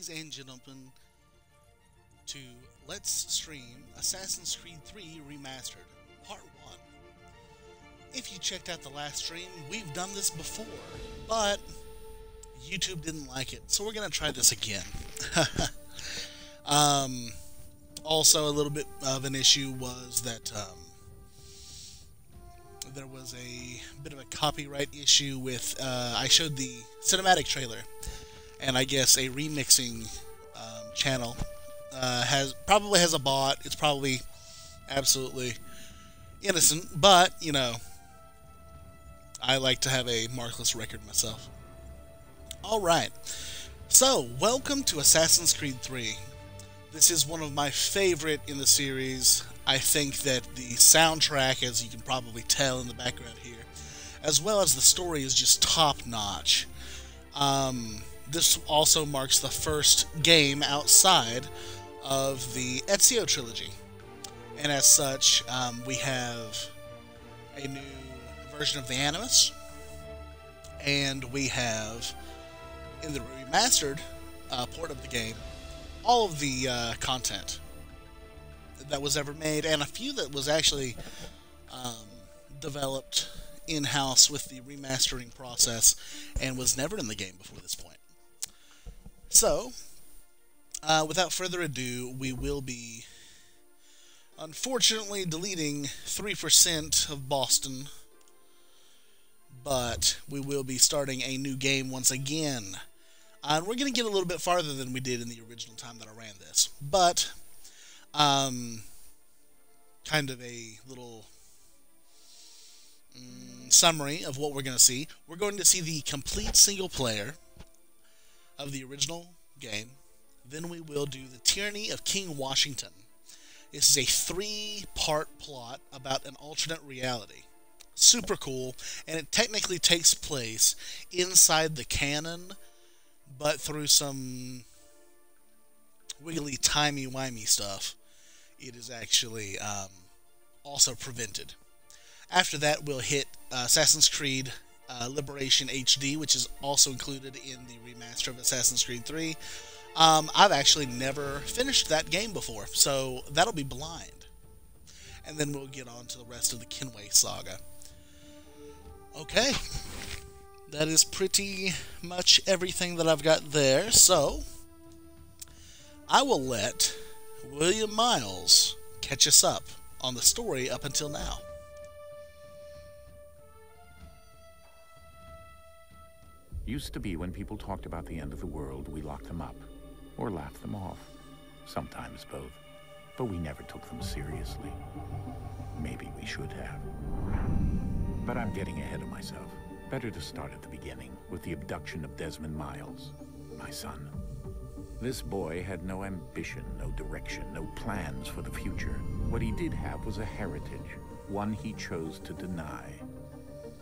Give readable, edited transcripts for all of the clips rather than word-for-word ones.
ladies and gentlemen, to Let's Stream Assassin's Creed 3 Remastered, Part 1. If you checked out the last stream, we've done this before, but YouTube didn't like it, so we're going to try this again. Also, a little bit of an issue was that there was a bit of a copyright issue with, I showed the cinematic trailer, and I guess a remixing channel probably has a bot. It's probably absolutely innocent, but, you know, I like to have a markless record myself. Alright, so, welcome to Assassin's Creed 3. This is one of my favorite in the series. I think that the soundtrack, as you can probably tell in the background here, as well as the story, is just top-notch. This also marks the first game outside of the Ezio trilogy. And as such, we have a new version of the Animus, and we have, in the remastered port of the game, all of the content that was ever made, and a few that was actually developed in-house with the remastering process and was never in the game before this point. So, without further ado, we will be, unfortunately, deleting 3% of Boston, but we will be starting a new game once again. And we're going to get a little bit farther than we did in the original time that I ran this, but kind of a little summary of what we're going to see. We're going to see the complete single player of the original game. Then we will do the Tyranny of King Washington. This is a 3-part plot about an alternate reality. Super cool, and it technically takes place inside the canon, but through some wiggly, timey-wimey stuff, it is actually also prevented. After that, we'll hit Assassin's Creed Liberation HD, which is also included in the remaster of Assassin's Creed 3. I've actually never finished that game before, so that'll be blind. And then we'll get on to the rest of the Kenway saga. Okay. That is pretty much everything that I've got there, so I will let William Miles catch us up on the story up until now. Used to be when people talked about the end of the world, we locked them up, or laughed them off. Sometimes both. But we never took them seriously. Maybe we should have. But I'm getting ahead of myself. Better to start at the beginning, with the abduction of Desmond Miles, my son. This boy had no ambition, no direction, no plans for the future. What he did have was a heritage, one he chose to deny.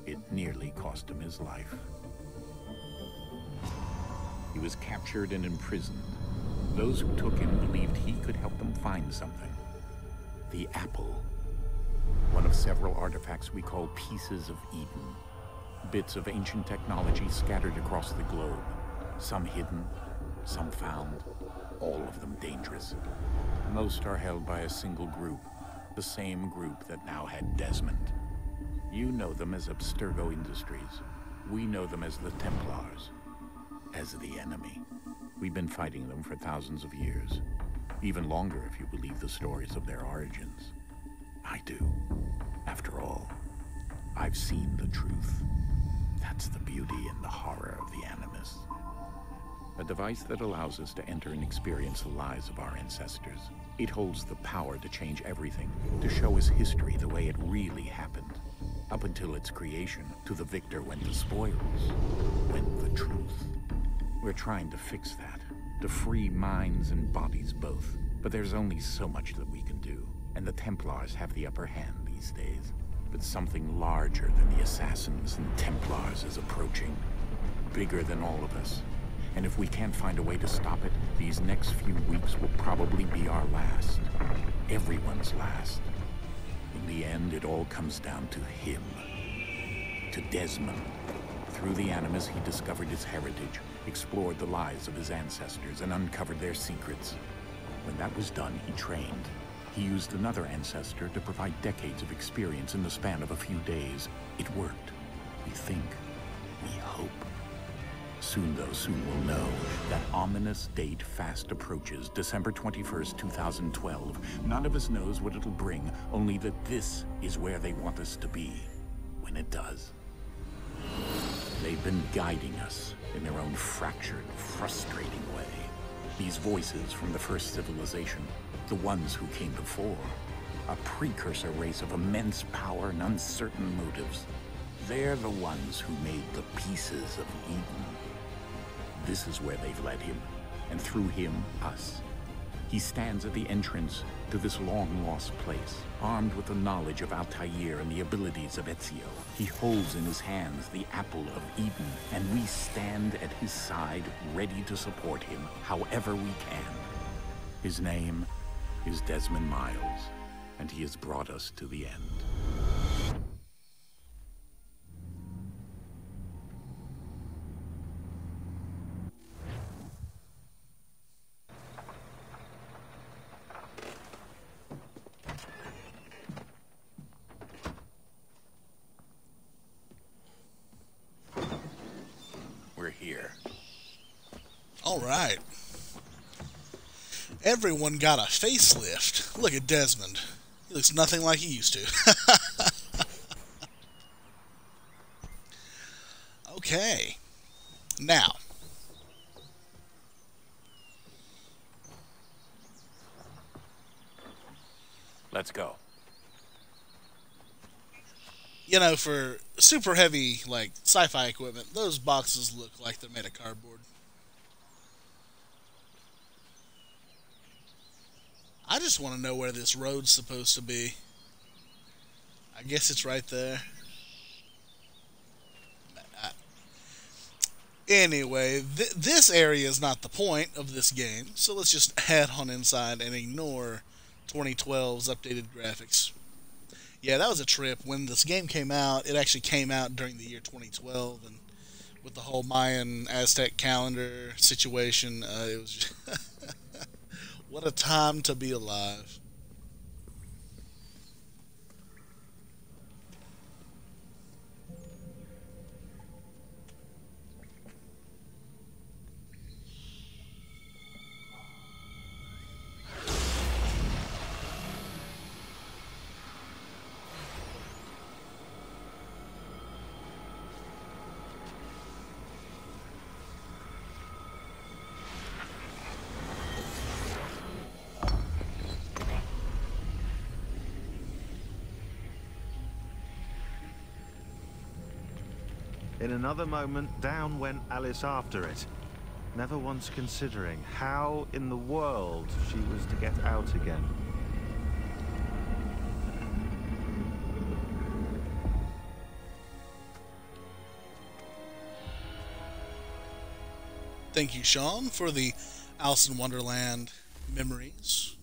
It nearly cost him his life. He was captured and imprisoned. Those who took him believed he could help them find something. The apple. One of several artifacts we call Pieces of Eden. Bits of ancient technology scattered across the globe. Some hidden, some found, all of them dangerous. Most are held by a single group, the same group that now had Desmond. You know them as Abstergo Industries. We know them as the Templars, as the enemy. We've been fighting them for thousands of years, even longer if you believe the stories of their origins. I do. After all, I've seen the truth. That's the beauty and the horror of the Animus. A device that allows us to enter and experience the lives of our ancestors. It holds the power to change everything, to show us history the way it really happened. Up until its creation, to the victor went the spoils, went the truth. We're trying to fix that, to free minds and bodies both. But there's only so much that we can do, and the Templars have the upper hand these days. But something larger than the Assassins and Templars is approaching. Bigger than all of us. And if we can't find a way to stop it, these next few weeks will probably be our last. Everyone's last. In the end, it all comes down to him. To Desmond. Through the Animus, he discovered his heritage, explored the lives of his ancestors, and uncovered their secrets. When that was done, he trained. He used another ancestor to provide decades of experience in the span of a few days. It worked. We think. We hope. Soon, though, soon we'll know. That ominous date fast approaches, December 21st, 2012. None of us knows what it'll bring, only that this is where they want us to be, when it does. They've been guiding us in their own fractured, frustrating way. These voices from the first civilization, the ones who came before, a precursor race of immense power and uncertain motives. They're the ones who made the pieces of Eden. This is where they've led him, and through him, us. He stands at the entrance to this long-lost place, armed with the knowledge of Altair and the abilities of Ezio. He holds in his hands the apple of Eden, and we stand at his side, ready to support him however we can. His name is Desmond Miles, and he has brought us to the end. We're here. All right. Everyone got a facelift. Look at Desmond. He looks nothing like he used to. Okay. Now. Let's go. You know, for super heavy, like, sci-fi equipment, those boxes look like they're made of cardboard. I just want to know where this road's supposed to be. I guess it's right there. Anyway, this area is not the point of this game, so let's just head on inside and ignore 2012's updated graphics. Yeah, that was a trip. When this game came out, it actually came out during the year 2012, and with the whole Mayan Aztec calendar situation, it was just what a time to be alive. In another moment, down went Alice after it, never once considering how in the world she was to get out again. Thank you, Sean, for the Alice in Wonderland memories.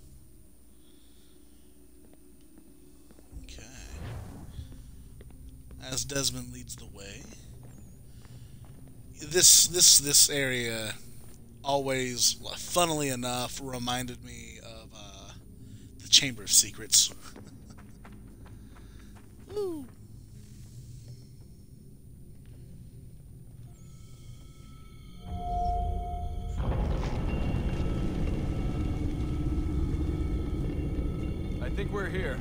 Okay. As Desmond leads the way. This area always, funnily enough, reminded me of the Chamber of Secrets. Woo. I think we're here.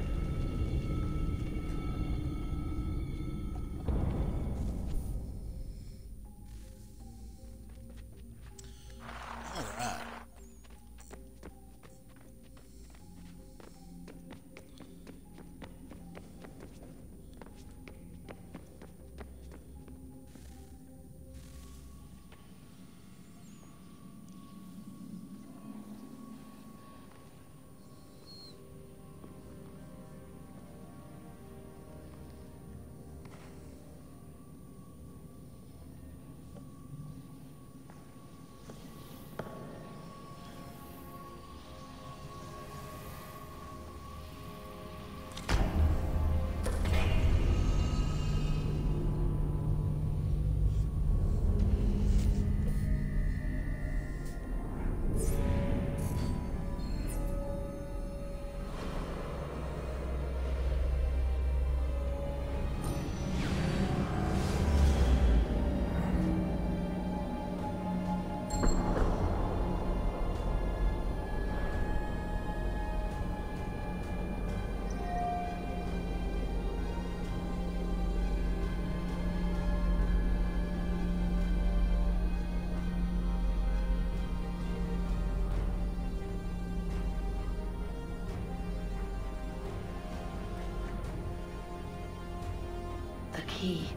key.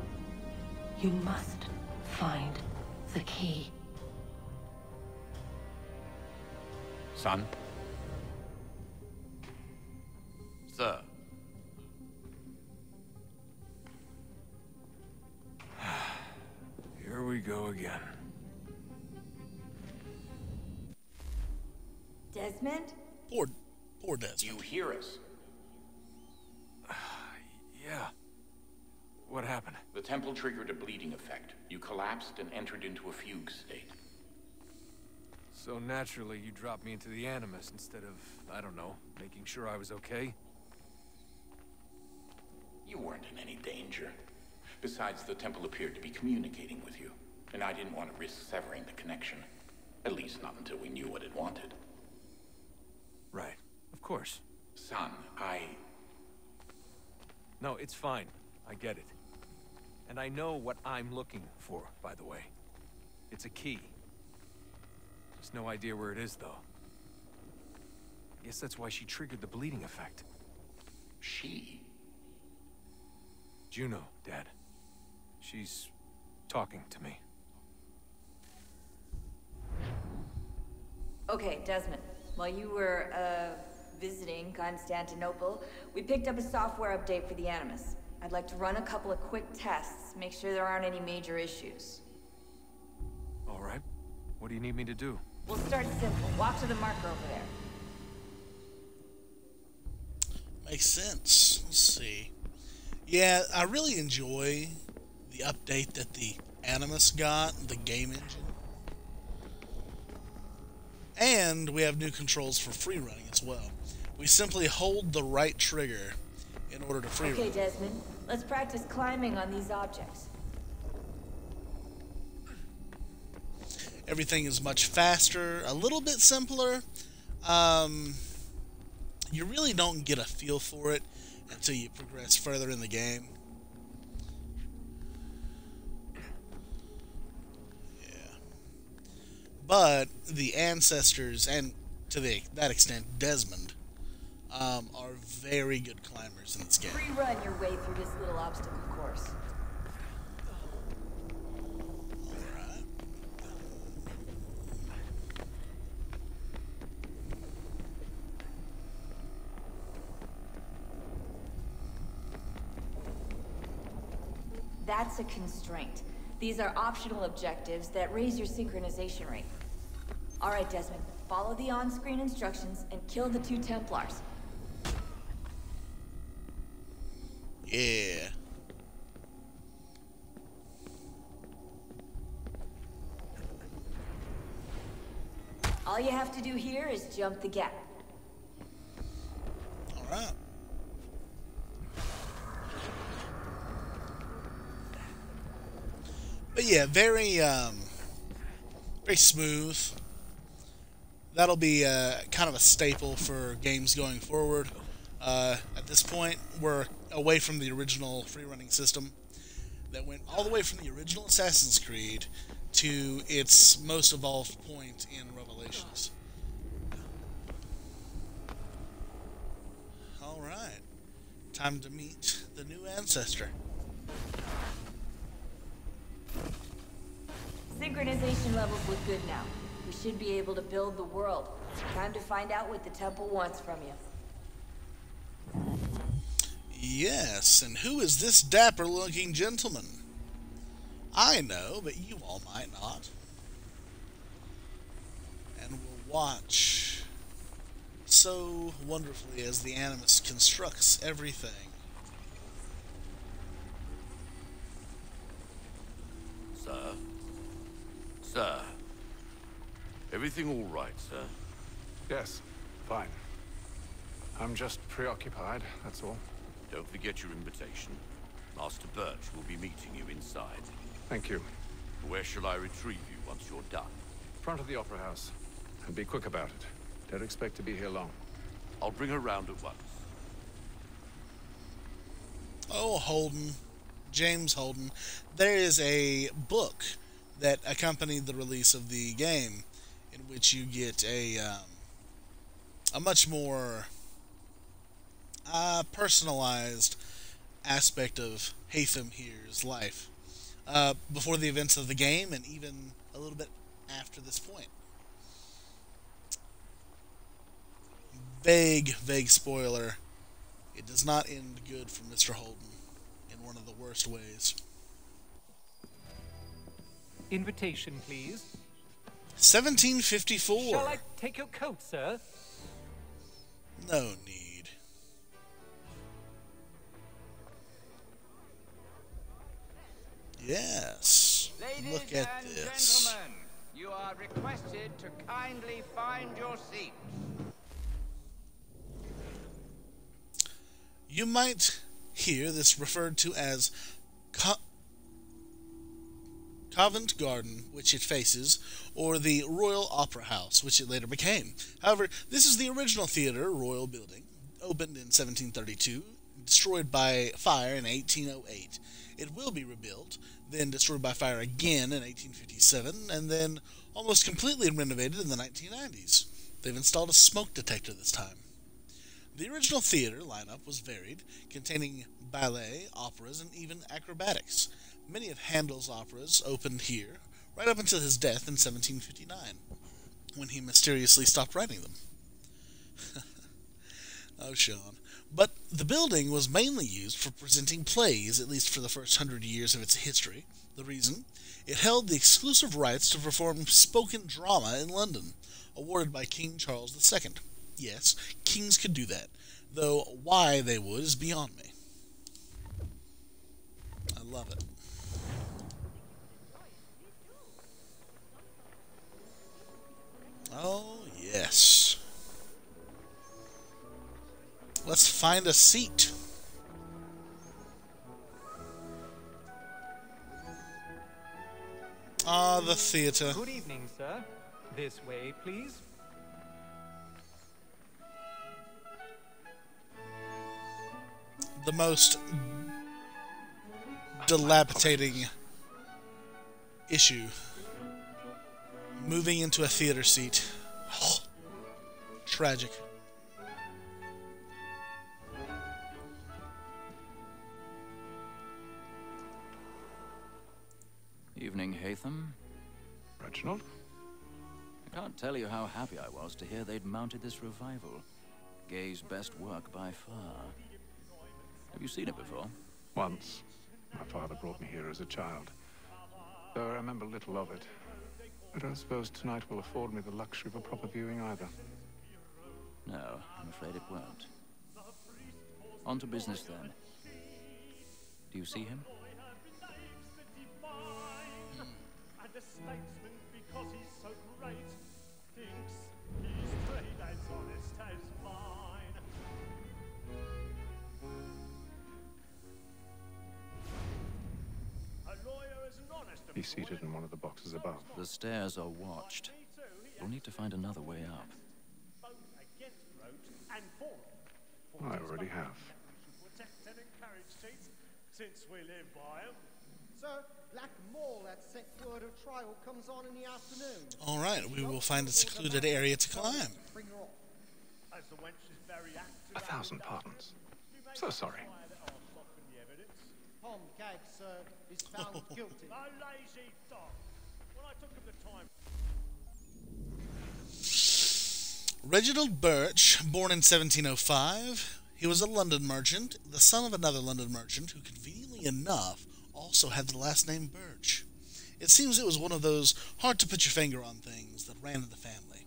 You must find the key. Son? Sir. Here we go again. Desmond? Poor Desmond. Do you hear us? Yeah. What happened? The temple triggered a bleeding effect. You collapsed and entered into a fugue state. So naturally, you dropped me into the Animus instead of, I don't know, making sure I was okay? You weren't in any danger. Besides, the temple appeared to be communicating with you, and I didn't want to risk severing the connection. At least not until we knew what it wanted. Right. Of course. Son, No, it's fine. I get it. And I know what I'm looking for, by the way. It's a key. Just no idea where it is, though. I guess that's why she triggered the bleeding effect. She? Juno, Dad. She's talking to me. Okay, Desmond. While you were, visiting Constantinople, we picked up a software update for the Animus. I'd like to run a couple of quick tests, make sure there aren't any major issues. All right. What do you need me to do? We'll start simple. Walk to the marker over there. Makes sense. Let's see. Yeah, I really enjoy the update that the Animus got, the game engine. And we have new controls for free running as well. We simply hold the right trigger in order to free run. Okay, Desmond. Let's practice climbing on these objects. Everything is much faster, a little bit simpler. You really don't get a feel for it until you progress further in the game. Yeah. But the ancestors, and to that extent, Desmond, are very good climbers in this game. Free run your way through this little obstacle course. Alright. That's a constraint. These are optional objectives that raise your synchronization rate. All right, Desmond. Follow the on-screen instructions and kill the 2 Templars. Yeah. All you have to do here is jump the gap. Alright. But yeah, very smooth. That'll be kind of a staple for games going forward. At this point, we're away from the original free-running system that went all the way from the original Assassin's Creed to its most evolved point in Revelations. Alright. Time to meet the new ancestor. Synchronization levels look good now. We should be able to build the world. Time to find out what the temple wants from you. Yes, and who is this dapper-looking gentleman? I know, but you all might not. And we'll watch so wonderfully as the Animus constructs everything. Sir? Sir? Everything all right, sir? Yes, fine. I'm just preoccupied, that's all. Don't forget your invitation. Master Birch will be meeting you inside. Thank you. Where shall I retrieve you once you're done? Front of the Opera House. And be quick about it. Don't expect to be here long. I'll bring her round at once. Oh, Holden. James Holden. There is a book that accompanied the release of the game in which you get a much more personalized aspect of Haytham here's life before the events of the game, and even a little bit after this point. Vague spoiler. It does not end good for Mr. Holden in one of the worst ways. Invitation, please. 1754. Shall I take your coat, sir? No need. Yes. Ladies Look at and this. gentlemen, you are requested to kindly find your seats. You might hear this referred to as Covent Garden, which it faces, or the Royal Opera House, which it later became. However, this is the original theater, Royal Building, opened in 1732, destroyed by fire in 1808. It will be rebuilt, then destroyed by fire again in 1857, and then almost completely renovated in the 1990s. They've installed a smoke detector this time. The original theater lineup was varied, containing ballet, operas, and even acrobatics. Many of Handel's operas opened here, right up until his death in 1759, when he mysteriously stopped writing them. Oh, Sean. But the building was mainly used for presenting plays, at least for the first 100 years of its history. The reason? It held the exclusive rights to perform spoken drama in London, awarded by King Charles II. Yes, kings could do that, though why they would is beyond me. I love it. Oh, yes. Let's find a seat. Ah, the theater. Good evening, sir. This way, please. The most dilapidating issue. Moving into a theater seat. Oh, tragic. Evening, Haytham. Reginald? I can't tell you how happy I was to hear they'd mounted this revival. Gay's best work by far. Have you seen it before? Once. My father brought me here as a child. Though I remember little of it. I don't suppose tonight will afford me the luxury of a proper viewing either. No, I'm afraid it won't. On to business then. Do you see him? And a statesman, because he's so great, thinks he's trade as honest as mine. A lawyer is an honest. He's seated in one of the boxes above. The stairs are watched. We'll need to find another way up. Both against roads and for them. I already have. Protect and encourage seats, since we live by them. Sir, Black Mall at set word of trial comes on in the afternoon. Alright, we will find a secluded area to climb. Bring her on. As the wench is very active. 1,000 pardons. So sorry. Tom Gag, sir, is found guilty. A lazy dog. When I took him the time. Reginald Birch, born in 1705, he was a London merchant, the son of another London merchant who, conveniently enough, also had the last name Birch. It seems it was one of those hard-to-put-your-finger-on things that ran in the family.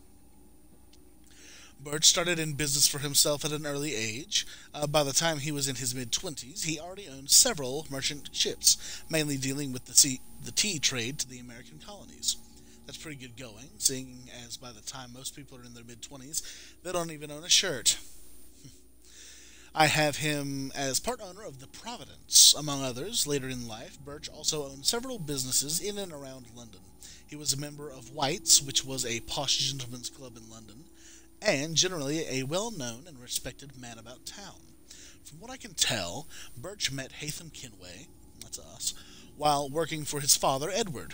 Birch started in business for himself at an early age. By the time he was in his mid-20s, he already owned several merchant ships, mainly dealing with the tea trade to the American colonies. That's pretty good going, seeing as by the time most people are in their mid-20s, they don't even own a shirt. I have him as part owner of the Providence. Among others, later in life, Birch also owned several businesses in and around London. He was a member of White's, which was a posh gentleman's club in London, and generally a well-known and respected man about town. From what I can tell, Birch met Haytham Kenway, that's us, while working for his father, Edward.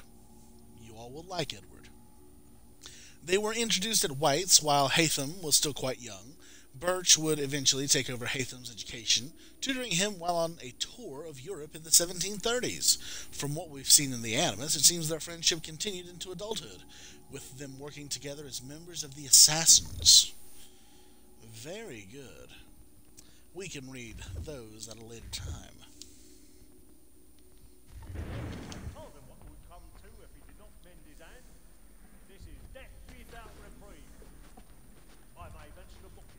You all will like Edward. They were introduced at White's while Haytham was still quite young. Birch would eventually take over Haytham's education, tutoring him while on a tour of Europe in the 1730s. From what we've seen in the Animus, it seems their friendship continued into adulthood, with them working together as members of the Assassins. Very good. We can read those at a later time. Told him what would come to if he did not mend his hand. This is death without reprieve. I may mention a book.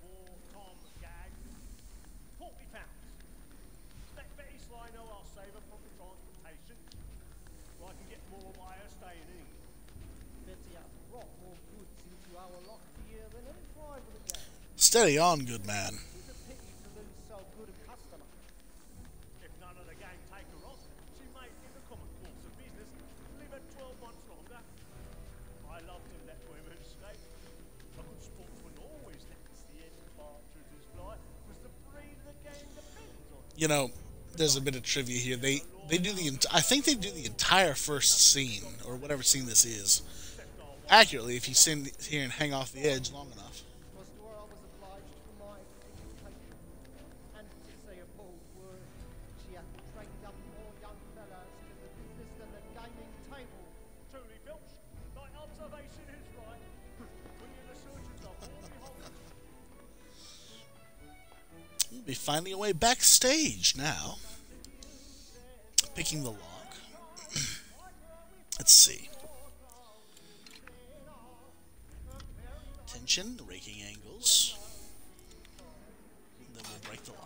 For Tom Gag, £40. Let Betty Sly know I'll save her from the transportation, so I can get more by her staying in. Betty has brought more goods into our lock here than any private again. Steady on, good man. It's a pity to lose so good a customer. If none of the gang take her on, she may, in the common course of business, live her 12 months longer. I love to let women escape. A good sportsman always lets the end partridges fly, because the breed of the game depends on it. You know, there's a bit of trivia here. They do I think they do the entire first scene, or whatever scene this is, accurately if you sit here and hang off the edge long enough. Was where I was obliged for my education. And to say a bold word, she hath trained up more young fellas to the business than the gaming table. Truly, Filch, thy observation is right. When you're the surgeons of all beholders. We'll be finding a way backstage now. Picking the lock. Let's see. Tension, raking angles. And then we'll break the lock.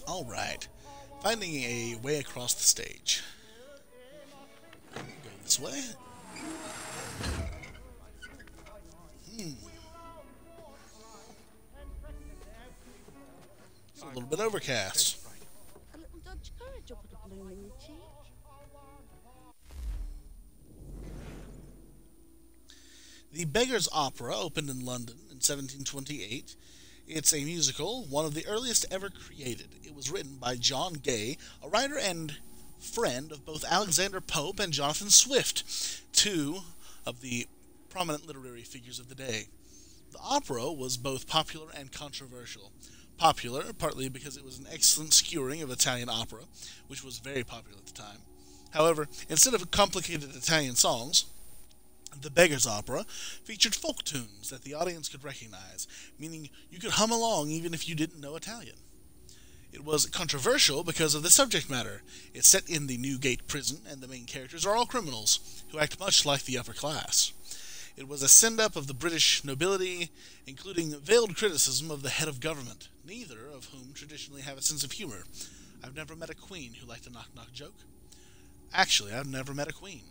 Alright. Finding a way across the stage. Go this way. It's a little bit overcast. A little Dutch courage up at the bloom in your cheek. The Beggar's Opera opened in London in 1728. It's a musical, one of the earliest ever created. It was written by John Gay, a writer and friend of both Alexander Pope and Jonathan Swift, two of the prominent literary figures of the day. The opera was both popular and controversial. Popular, partly because it was an excellent skewering of Italian opera, which was very popular at the time. However, instead of complicated Italian songs, The Beggar's Opera featured folk tunes that the audience could recognize, meaning you could hum along even if you didn't know Italian. It was controversial because of the subject matter. It's set in the Newgate prison, and the main characters are all criminals, who act much like the upper class. It was a send-up of the British nobility, including veiled criticism of the head of government, neither of whom traditionally have a sense of humor. I've never met a queen who liked a knock-knock joke. Actually, I've never met a queen.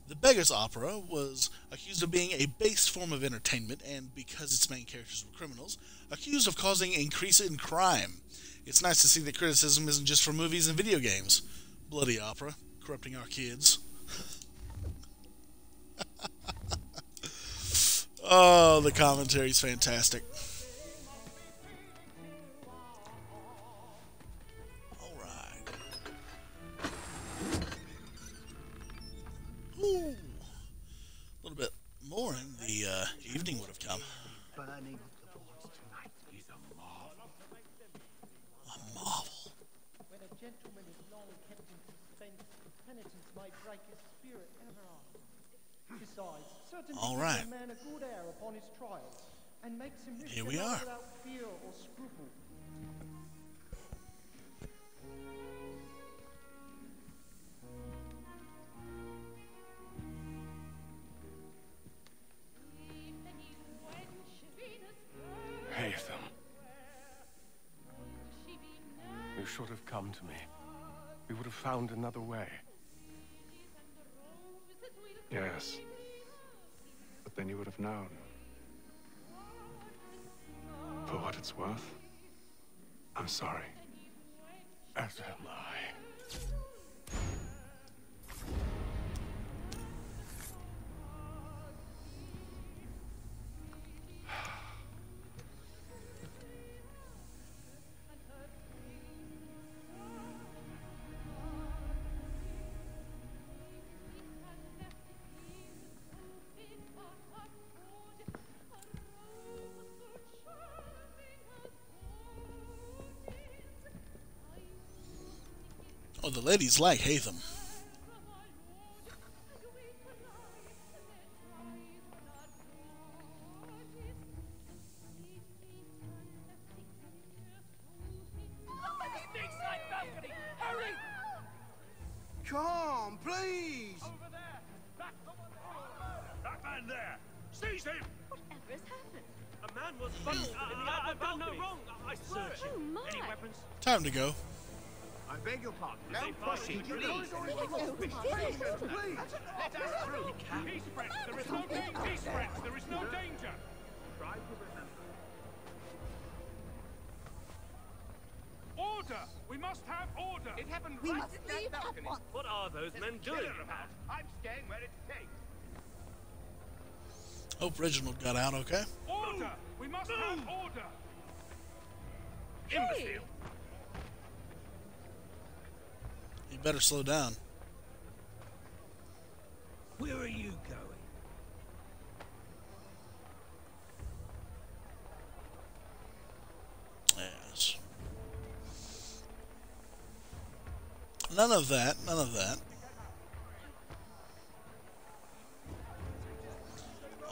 The Beggar's Opera was accused of being a base form of entertainment, and because its main characters were criminals, accused of causing increase in crime. It's nice to see that criticism isn't just for movies and video games. Bloody opera, corrupting our kids. Oh, the commentary's fantastic. Alright. Ooh. A little bit more and the evening would have come. Burning of the boards tonight is a marvel. A marvel. When a gentleman is long kept in suspense, penitence may break his spirit ever after. Besides, certainly All gives right. a man a good air upon his trials, and makes him risk Here we enough are. without fear or scruple. Haytham. You should have come to me. We would have found another way. Yes. But then you would have known. For what it's worth, I'm sorry. As am I. Oh, the ladies like Hatham. Come, please! Over there! That man there! Seize him! Whatever has happened? A man was killed in the I've done no wrong. I swear it. Oh my! Any weapons? Time to go. I beg your pardon. No fussing, please. please. Let us through. Peace, friends. There is no danger. Peace, friends. There is no danger. Try to remember. Order! We must have order! It happened We right must at that leave at balcony. once. What are those men doing? About. I'm staying where it's safe. Hope Reginald got out okay. Order! We must have order! Hey! You better slow down. Where are you going? Yes. None of that. None of that.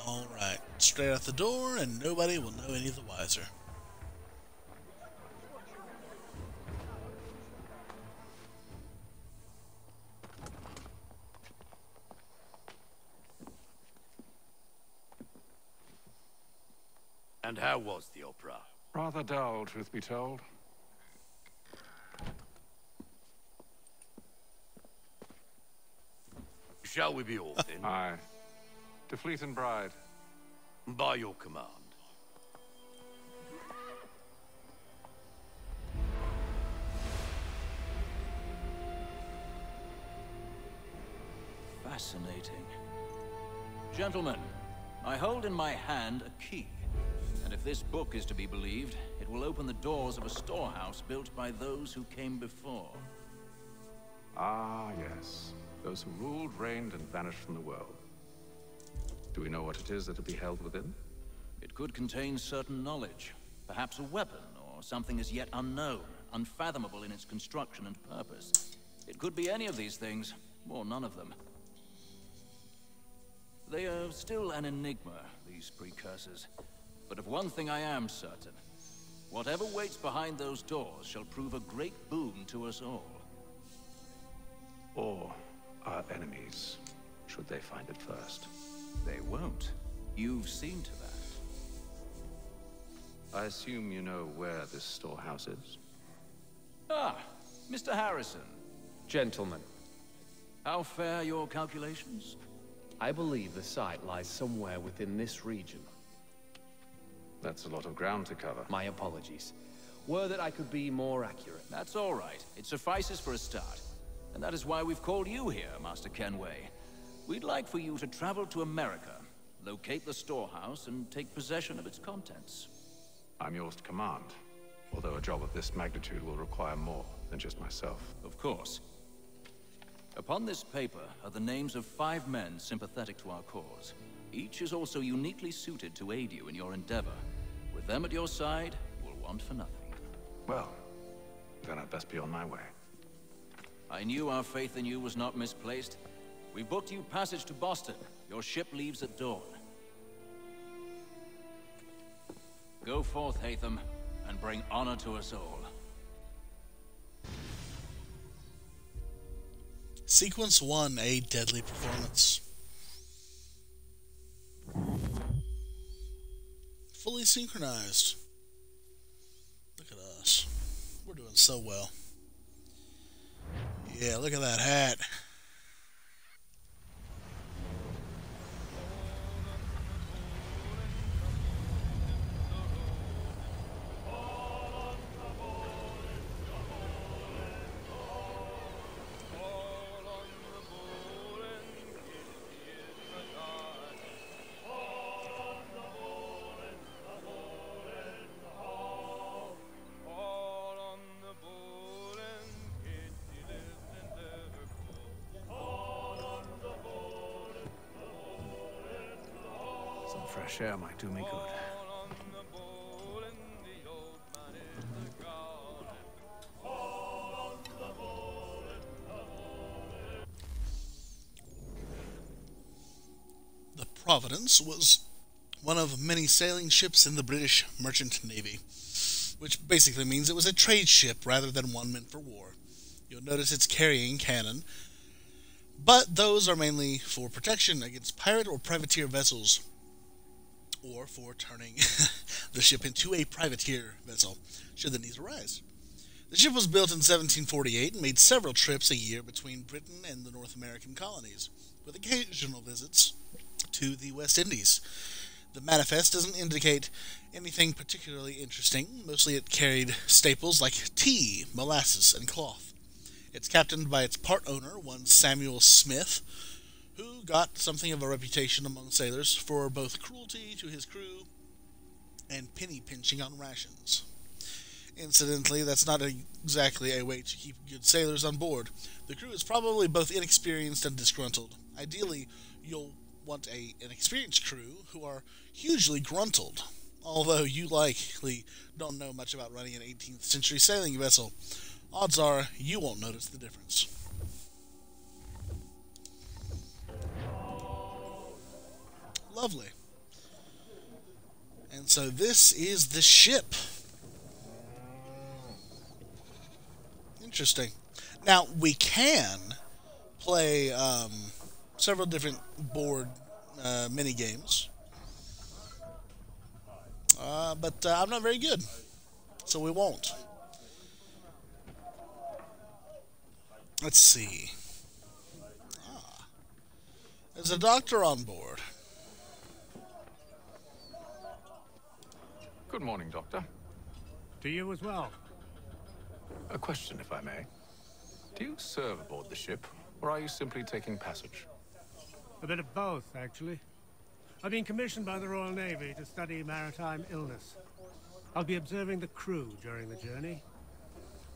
All right. Straight out the door, and nobody will know any the wiser. And how was the opera? Rather dull, truth be told. Shall we be off then? Aye. To Fleet and Bride. By your command. Fascinating. Gentlemen, I hold in my hand a key. And if this book is to be believed, it will open the doors of a storehouse built by those who came before. Ah, yes. Those who ruled, reigned, and vanished from the world. Do we know what it is that will be held within? It could contain certain knowledge. Perhaps a weapon, or something as yet unknown, unfathomable in its construction and purpose. It could be any of these things, or none of them. They are still an enigma, these precursors. But of one thing I am certain. Whatever waits behind those doors shall prove a great boon to us all. Or our enemies, should they find it first. They won't. You've seen to that. I assume you know where this storehouse is? Ah, Mr. Harrison. Gentlemen, How fare your calculations? I believe the site lies somewhere within this region. That's a lot of ground to cover. My apologies. Were that I could be more accurate. That's all right. It suffices for a start. And that is why we've called you here, Master Kenway. We'd like for you to travel to America, locate the storehouse, and take possession of its contents. I'm yours to command, although a job of this magnitude will require more than just myself. Of course. Upon this paper are the names of 5 men sympathetic to our cause. Each is also uniquely suited to aid you in your endeavor. With them at your side, you will want for nothing. Well, then I'd best be on my way. I knew our faith in you was not misplaced. We booked you passage to Boston. Your ship leaves at dawn. Go forth, Hatham, and bring honor to us all. Sequence 1, a deadly performance. Fully synchronized. Look at us. We're doing so well. Yeah, look at that hat. fresh air might do me good. The Providence was one of many sailing ships in the British Merchant Navy, which basically means it was a trade ship rather than one meant for war. You'll notice it's carrying cannon, but those are mainly for protection against pirate or privateer vessels, or for turning the ship into a privateer vessel, should the need arise. The ship was built in 1748 and made several trips a year between Britain and the North American colonies, with occasional visits to the West Indies. The manifest doesn't indicate anything particularly interesting. Mostly it carried staples like tea, molasses, and cloth. It's captained by its part owner, one Samuel Smith, who got something of a reputation among sailors for both cruelty to his crew and penny pinching on rations. Incidentally, that's not exactly a way to keep good sailors on board. The crew is probably both inexperienced and disgruntled. Ideally, you'll want an experienced crew who are hugely gruntled, although you likely don't know much about running an 18th century sailing vessel. Odds are you won't notice the difference. Lovely. And so this is the ship. Interesting. Now, we can play several different board mini games, but I'm not very good, so we won't. Let's see. There's a doctor on board. Good morning, Doctor. To you as well. A question, if I may. Do you serve aboard the ship, or are you simply taking passage? A bit of both, actually. I've been commissioned by the Royal Navy to study maritime illness. I'll be observing the crew during the journey.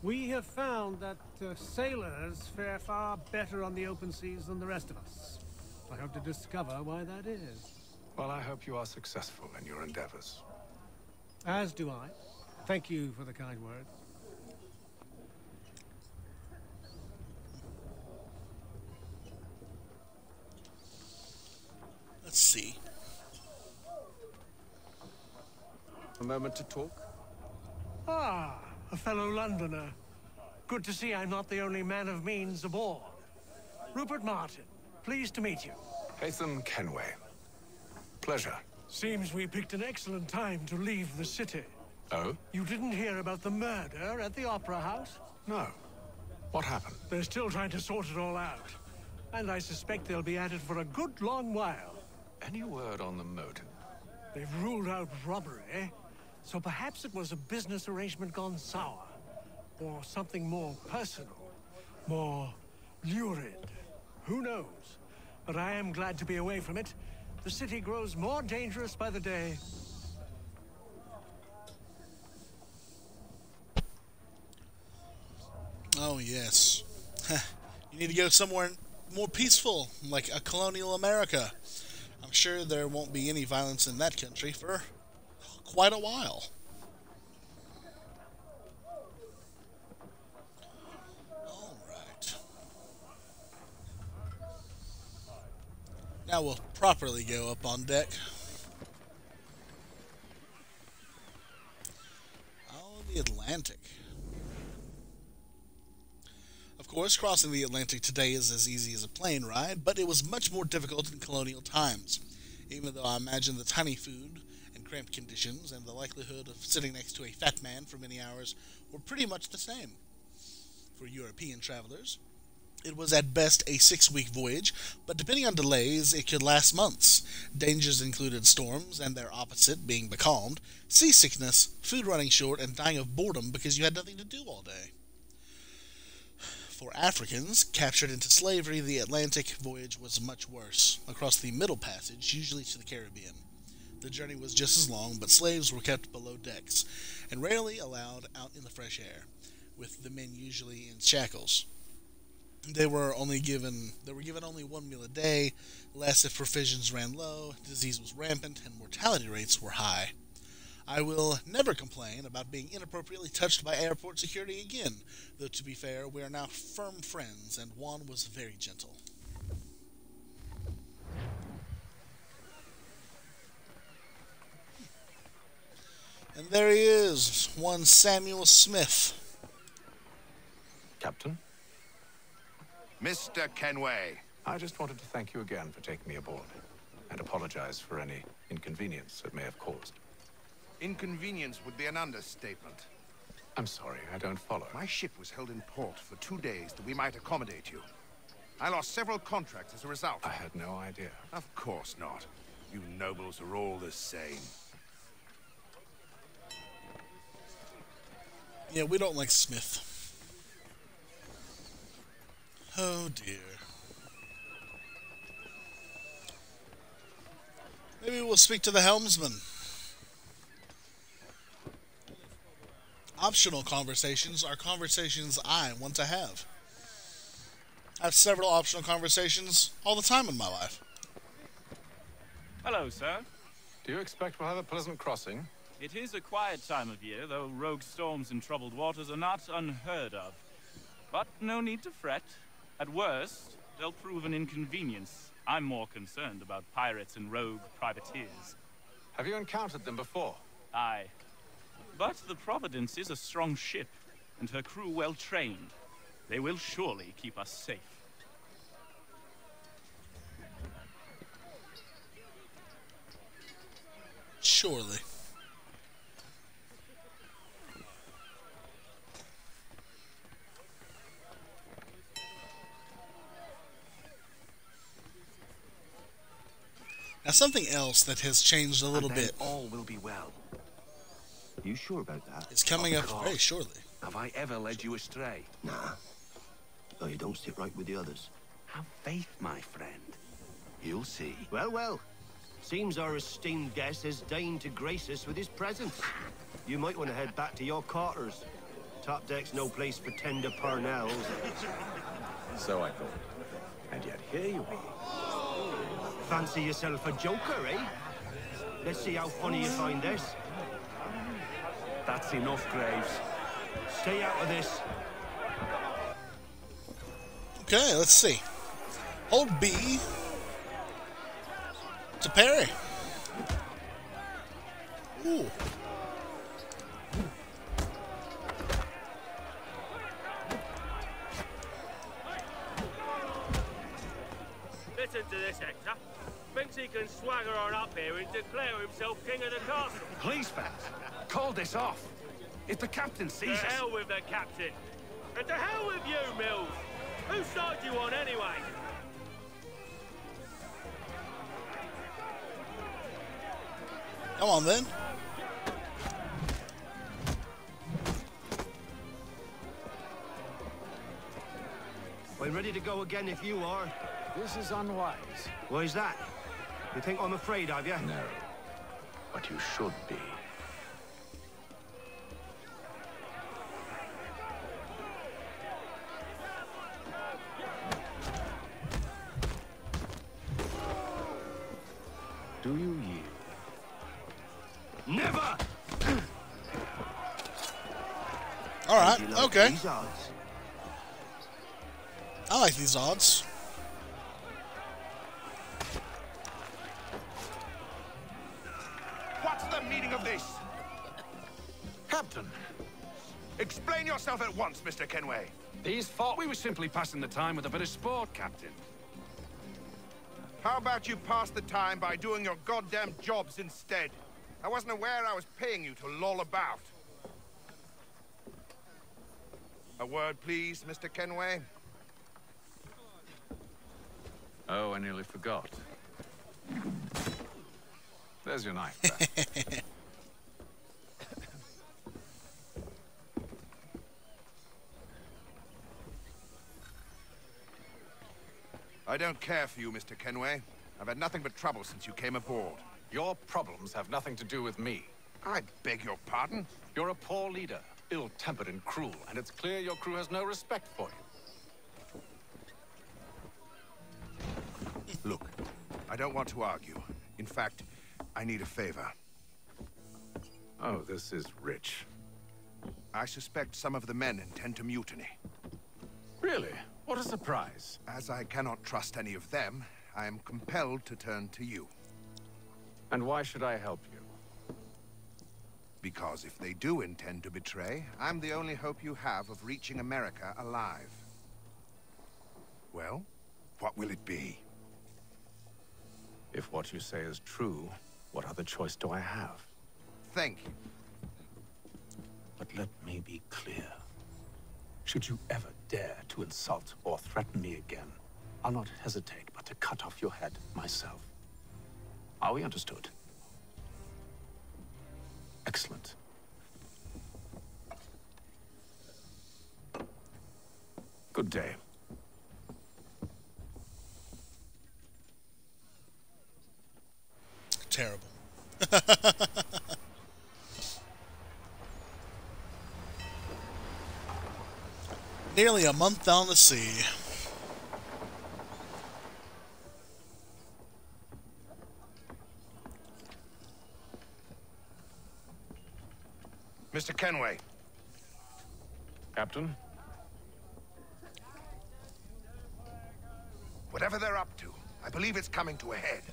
We have found that sailors fare far better on the open seas than the rest of us. I hope to discover why that is. Well, I hope you are successful in your endeavors. As do I. Thank you for the kind word. Let's see. A moment to talk? Ah, a fellow Londoner. Good to see I'm not the only man of means aboard. Rupert Martin, pleased to meet you. Haytham Kenway. Pleasure. Seems we picked an excellent time to leave the city. Oh? You didn't hear about the murder at the Opera House? No. What happened? They're still trying to sort it all out. And I suspect they'll be at it for a good long while. Any word on the motive? They've ruled out robbery, so perhaps it was a business arrangement gone sour. Or something more personal, more lurid. Who knows? But I am glad to be away from it. The city grows more dangerous by the day. Oh, yes. You need to go somewhere more peaceful, like a colonial America. I'm sure there won't be any violence in that country for quite a while. Alright. Now we'll properly go up on deck. Oh, the Atlantic. Of course, crossing the Atlantic today is as easy as a plane ride, but it was much more difficult in colonial times, even though I imagine the tiny food and cramped conditions and the likelihood of sitting next to a fat man for many hours were pretty much the same. For European travelers, it was at best a 6-week voyage, but depending on delays, it could last months. Dangers included storms, and their opposite being becalmed, seasickness, food running short, and dying of boredom because you had nothing to do all day. For Africans captured into slavery, the Atlantic voyage was much worse, across the Middle Passage, usually to the Caribbean. The journey was just as long, but slaves were kept below decks, and rarely allowed out in the fresh air, with the men usually in shackles. They were given only one meal a day, less if provisions ran low, disease was rampant, and mortality rates were high. I will never complain about being inappropriately touched by airport security again, though to be fair, we are now firm friends, and Juan was very gentle. And there he is, one Samuel Smith. Captain? Mr. Kenway. I just wanted to thank you again for taking me aboard, and apologize for any inconvenience it may have caused. Inconvenience would be an understatement. I'm sorry, I don't follow. My ship was held in port for 2 days that we might accommodate you. I lost several contracts as a result. I had no idea. Of course not. You nobles are all the same. Yeah, we don't like Smith. Oh dear. Maybe we'll speak to the helmsman. Optional conversations are conversations I want to have. I have several optional conversations all the time in my life. Hello, sir. Do you expect we'll have a pleasant crossing? It is a quiet time of year, though rogue storms and troubled waters are not unheard of. But no need to fret. At worst, they'll prove an inconvenience. I'm more concerned about pirates and rogue privateers. Have you encountered them before? Aye. But the Providence is a strong ship, and her crew well trained. They will surely keep us safe. Surely. Now, something else that has changed a little bit. All will be well. You sure about that? It's coming up very shortly. Have I ever led you astray? Nah. No, you don't sit right with the others. Have faith, my friend. You'll see. Well, well. Seems our esteemed guest has deigned to grace us with his presence. You might want to head back to your quarters. Top deck's no place for tender parnells. So I thought. And yet here you are. Fancy yourself a joker, eh? Let's see how funny you find this. That's enough, Graves. Stay out of this. Okay, let's see. Hold B to parry. Ooh. Listen to this, Hector. Thinks he can swagger on up here and declare himself king of the castle. Please, Fats, call this off. If the captain sees us... To hell with the captain. And to hell with you, Mills. Whose side do you on, anyway? Come on, then. I'm ready to go again if you are. This is unwise. Why is that? You think I'm afraid of you? No. But you should be. Do you yield? Never! All right, You like okay. these odds? I like these odds. What's the meaning of this? Captain, Explain yourself at once, Mr. Kenway. these thought we were simply passing the time with a bit of sport, Captain. How about you pass the time by doing your goddamn jobs instead? I wasn't aware I was paying you to loll about. A word, please, Mr. Kenway. Oh, I nearly forgot. There's your knife back. I don't care for you, Mr. Kenway. I've had nothing but trouble since you came aboard. Your problems have nothing to do with me. I beg your pardon? You're a poor leader, ill-tempered and cruel, and it's clear your crew has no respect for you. I don't want to argue. In fact, I need a favor. Oh, this is rich. I suspect some of the men intend to mutiny. Really? What a surprise. As I cannot trust any of them, I am compelled to turn to you. And why should I help you? Because if they do intend to betray, I'm the only hope you have of reaching America alive. Well, what will it be? If what you say is true, what other choice do I have? Thank you. But let me be clear. Should you ever dare to insult or threaten me again, I'll not hesitate but to cut off your head myself. Are we understood? Excellent. Good day. Terrible. Nearly a month down the sea. Mr. Kenway. Captain? Whatever they're up to, I believe it's coming to a head.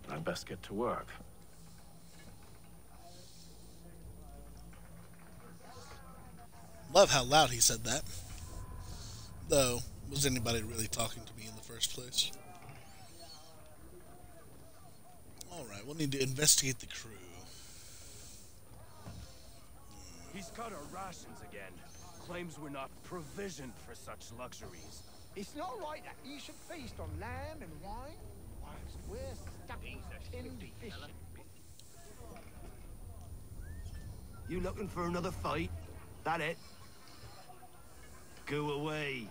I'd best get to work. Love how loud he said that. Though, was anybody really talking to me in the first place? Alright, we'll need to investigate the crew. He's cut our rations again. Claims we're not provisioned for such luxuries. It's not right that you should feast on lamb and wine, whilst we're stuck in fish. You looking for another fight? That it? Go away.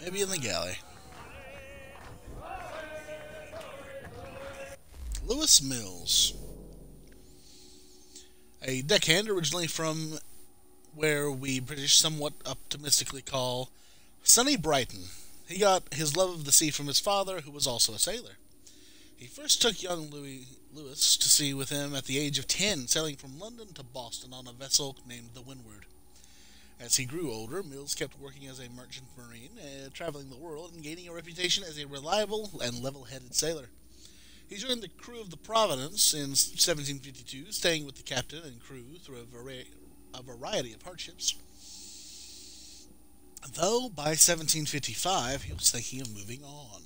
Maybe in the galley. Lewis Mills. A deckhand originally from where we British somewhat optimistically call sunny Brighton. He got his love of the sea from his father, who was also a sailor. He first took young Lewis to sea with him at the age of 10, sailing from London to Boston on a vessel named the Windward. As he grew older, Mills kept working as a merchant marine, traveling the world and gaining a reputation as a reliable and level-headed sailor. He joined the crew of the Providence in 1752, staying with the captain and crew through a variety of hardships. Though by 1755 he was thinking of moving on.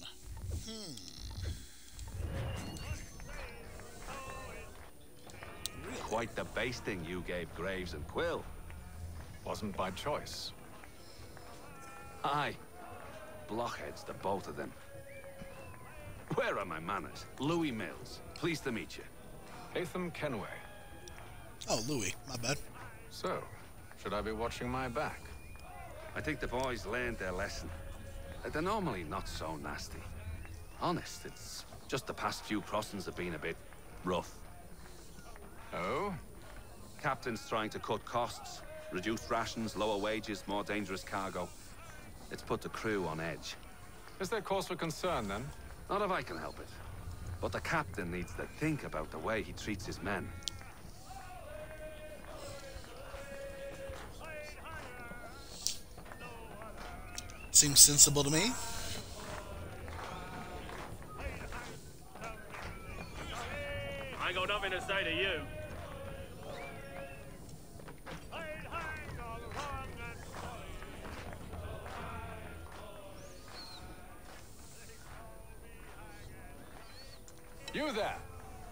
Quite the basting you gave Graves and Quill. Wasn't by choice. Aye. Blockheads, the both of them. Where are my manners? Louis Mills. Pleased to meet you. Hatham Kenway. Oh, Louis. My bad. So, should I be watching my back? I think the boys learned their lesson. They're normally not so nasty. Honest, it's just the past few crossings have been a bit rough. Oh? Captain's trying to cut costs. Reduced rations, lower wages, more dangerous cargo. It's put the crew on edge. Is there cause for concern, then? Not if I can help it. But the captain needs to think about the way he treats his men. Seems sensible to me. I ain't got nothing to say to you. You there.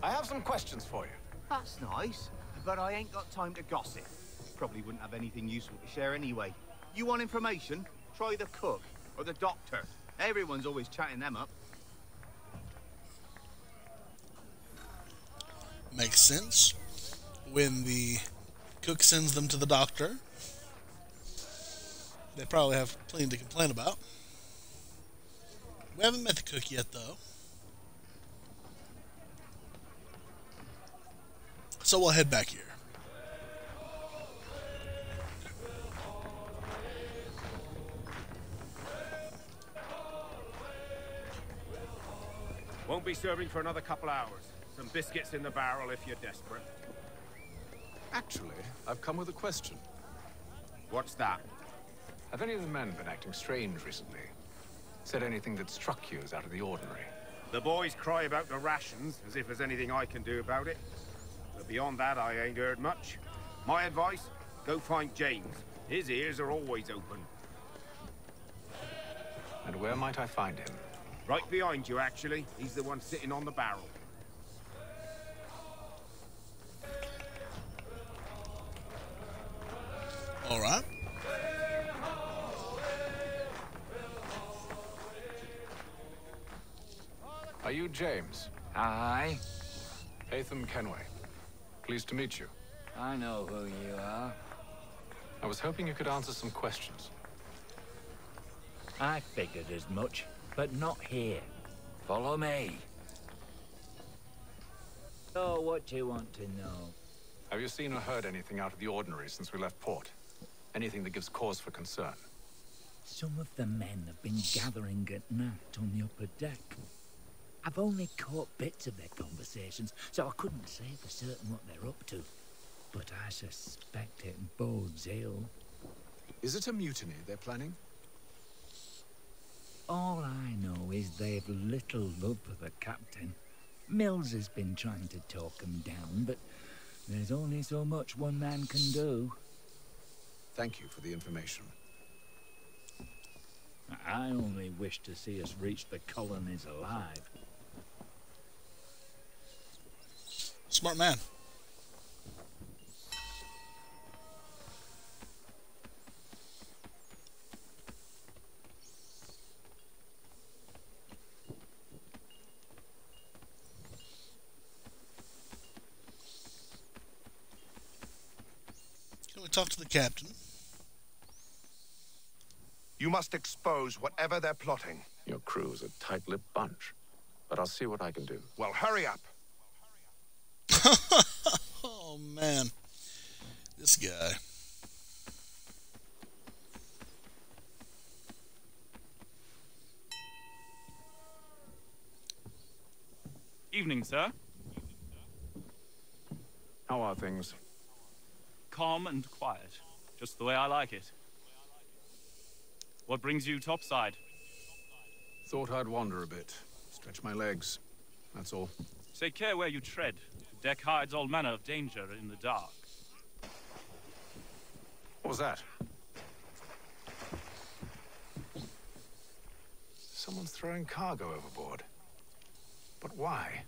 I have some questions for you. That's nice, but I ain't got time to gossip. Probably wouldn't have anything useful to share anyway. You want information? Try the cook or the doctor. Everyone's always chatting them up. Makes sense. When the cook sends them to the doctor, they probably have plenty to complain about. We haven't met the cook yet, though. So we'll head back here. Won't be serving for another couple hours. Some biscuits in the barrel if you're desperate. Actually, I've come with a question. What's that? Have any of the men been acting strange recently? Said anything that struck you as out of the ordinary? The boys cry about the rations, as if there's anything I can do about it. But beyond that, I ain't heard much. My advice, go find James. His ears are always open. And where might I find him? Right behind you, actually. He's the one sitting on the barrel. All right. Are you James? Aye. Hatham Kenway. Pleased to meet you. I know who you are. I was hoping you could answer some questions. I figured as much, but not here. Follow me. So, what do you want to know? Have you seen or heard anything out of the ordinary since we left port? Anything that gives cause for concern? Some of the men have been gathering at night on the upper deck. I've only caught bits of their conversations, so I couldn't say for certain what they're up to. But I suspect it bodes ill. Is it a mutiny they're planning? All I know is they've little love for the captain. Mills has been trying to talk him down, but there's only so much one man can do. Thank you for the information. I only wish to see us reach the colonies alive. Smart man. Can we talk to the captain? You must expose whatever they're plotting. Your crew is a tight-lipped bunch, but I'll see what I can do. Well, hurry up. Oh, man. This guy. Evening, sir. How are things? Calm and quiet. Just the way I like it. What brings you topside? Thought I'd wander a bit. Stretch my legs. That's all. Take care where you tread. The deck hides all manner of danger in the dark. What was that? Someone's throwing cargo overboard. But why?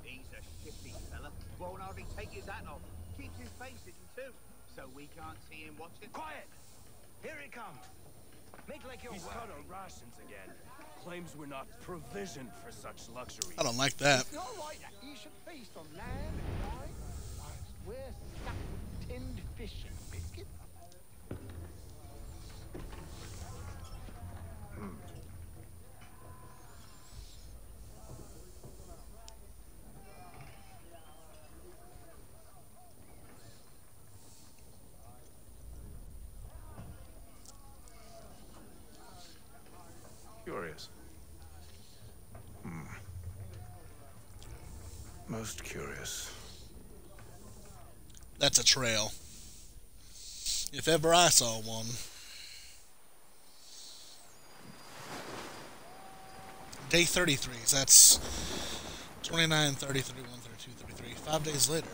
He's a shifty fella. Won't hardly take his hat off. Keeps his face hidden too, so we can't see him watching. Quiet! Here he comes. Make like you're He's cut our rations again. Claims we're not provisioned for such luxury. I don't like that. It's not right that you should feast on lamb and wine, whilst we're stuck with tinned fish and biscuits. Curious. Most curious. That's a trail. If ever I saw one. Day 33. So that's 29, 30, 31, 32, 33. 5 days later.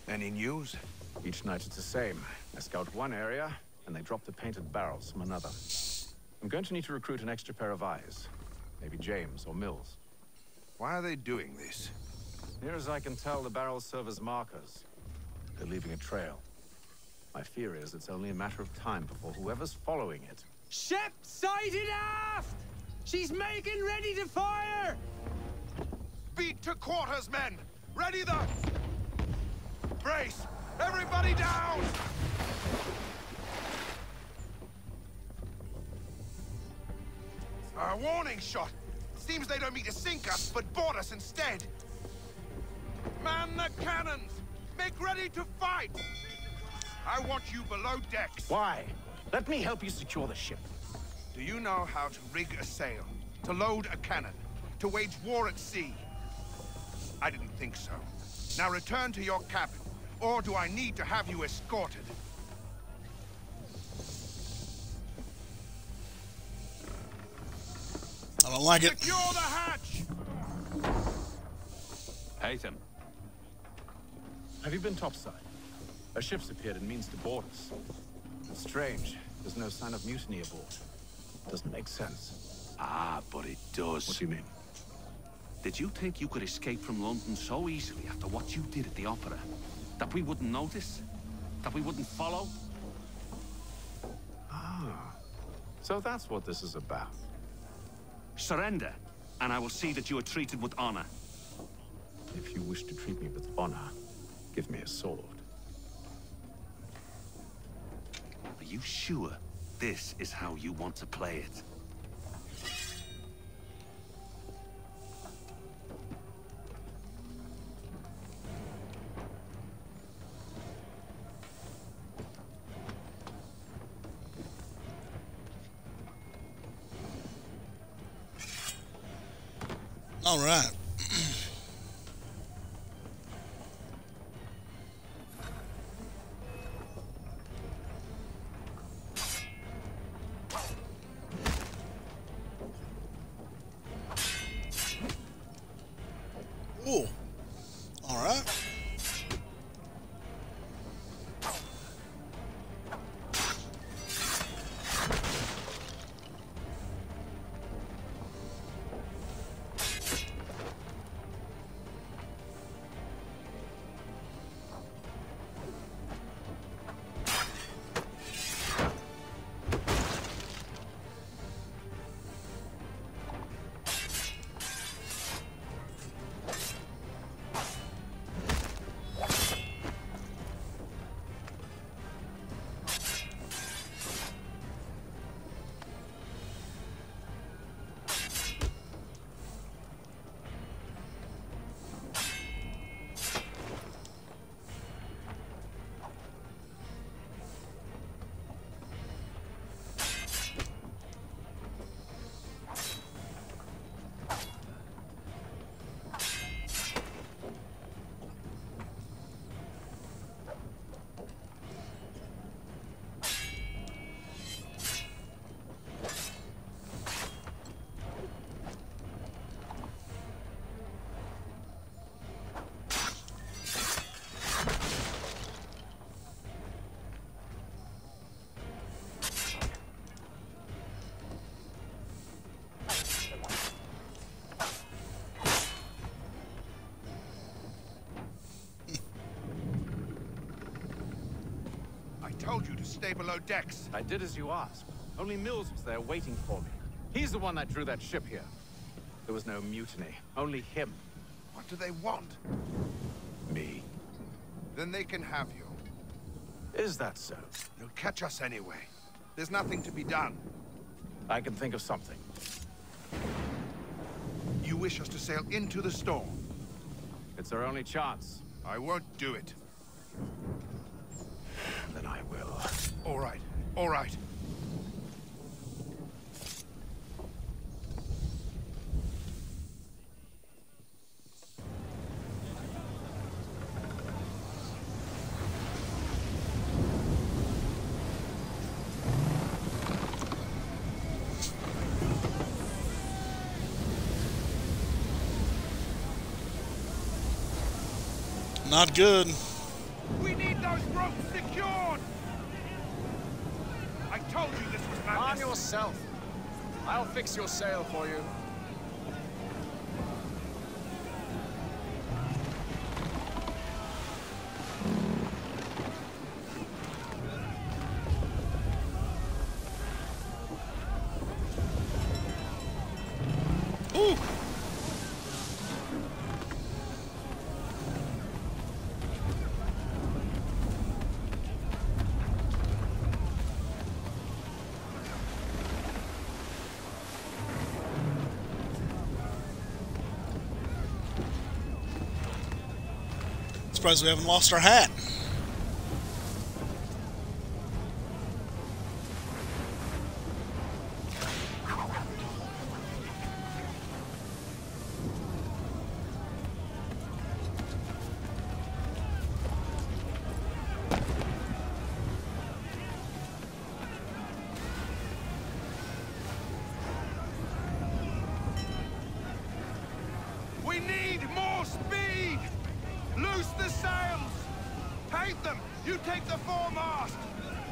Any news? Each night it's the same. I scout one area, and they drop the painted barrels from another. I'm going to need to recruit an extra pair of eyes. Maybe James or Mills. Why are they doing this? Near as I can tell, the barrels serve as markers. They're leaving a trail. My fear is it's only a matter of time before whoever's following it... Ship sighted aft! She's making ready to fire! Beat to quarters, men! Ready the... Brace! Everybody down! A warning shot! Seems they don't mean to sink us, but board us instead! Man the cannons! Make ready to fight! I want you below decks. Why? Let me help you secure the ship. Do you know how to rig a sail? To load a cannon? To wage war at sea? I didn't think so. Now return to your cabin, or do I need to have you escorted? I don't like it. Secure the hatch! Haytham. Have you been topside? A ship's appeared and means to board us. It's strange. There's no sign of mutiny aboard. Doesn't make sense. Ah, but it does. What do you mean? Did you think you could escape from London so easily after what you did at the opera? That we wouldn't notice? That we wouldn't follow? Ah. So that's what this is about. Surrender, and I will see that you are treated with honor. If you wish to treat me with honor, give me a sword. Are you sure this is how you want to play it? All right. Ooh. All right. Told you to stay below decks. I did as you asked. Only Mills was there waiting for me. He's the one that drew that ship here. There was no mutiny, only him. What do they want? Me. Then they can have you. Is that so? They'll catch us anyway. There's nothing to be done. I can think of something. You wish us to sail into the storm? It's our only chance. I won't do it. Then I will. All right. All right. Not good. We need those ropes secured! I told you this was madness. Arm yourself. I'll fix your sail for you. Ooh! Surprised we haven't lost our hat. We need more speed! Loose the sails! Paint them! You take the foremast!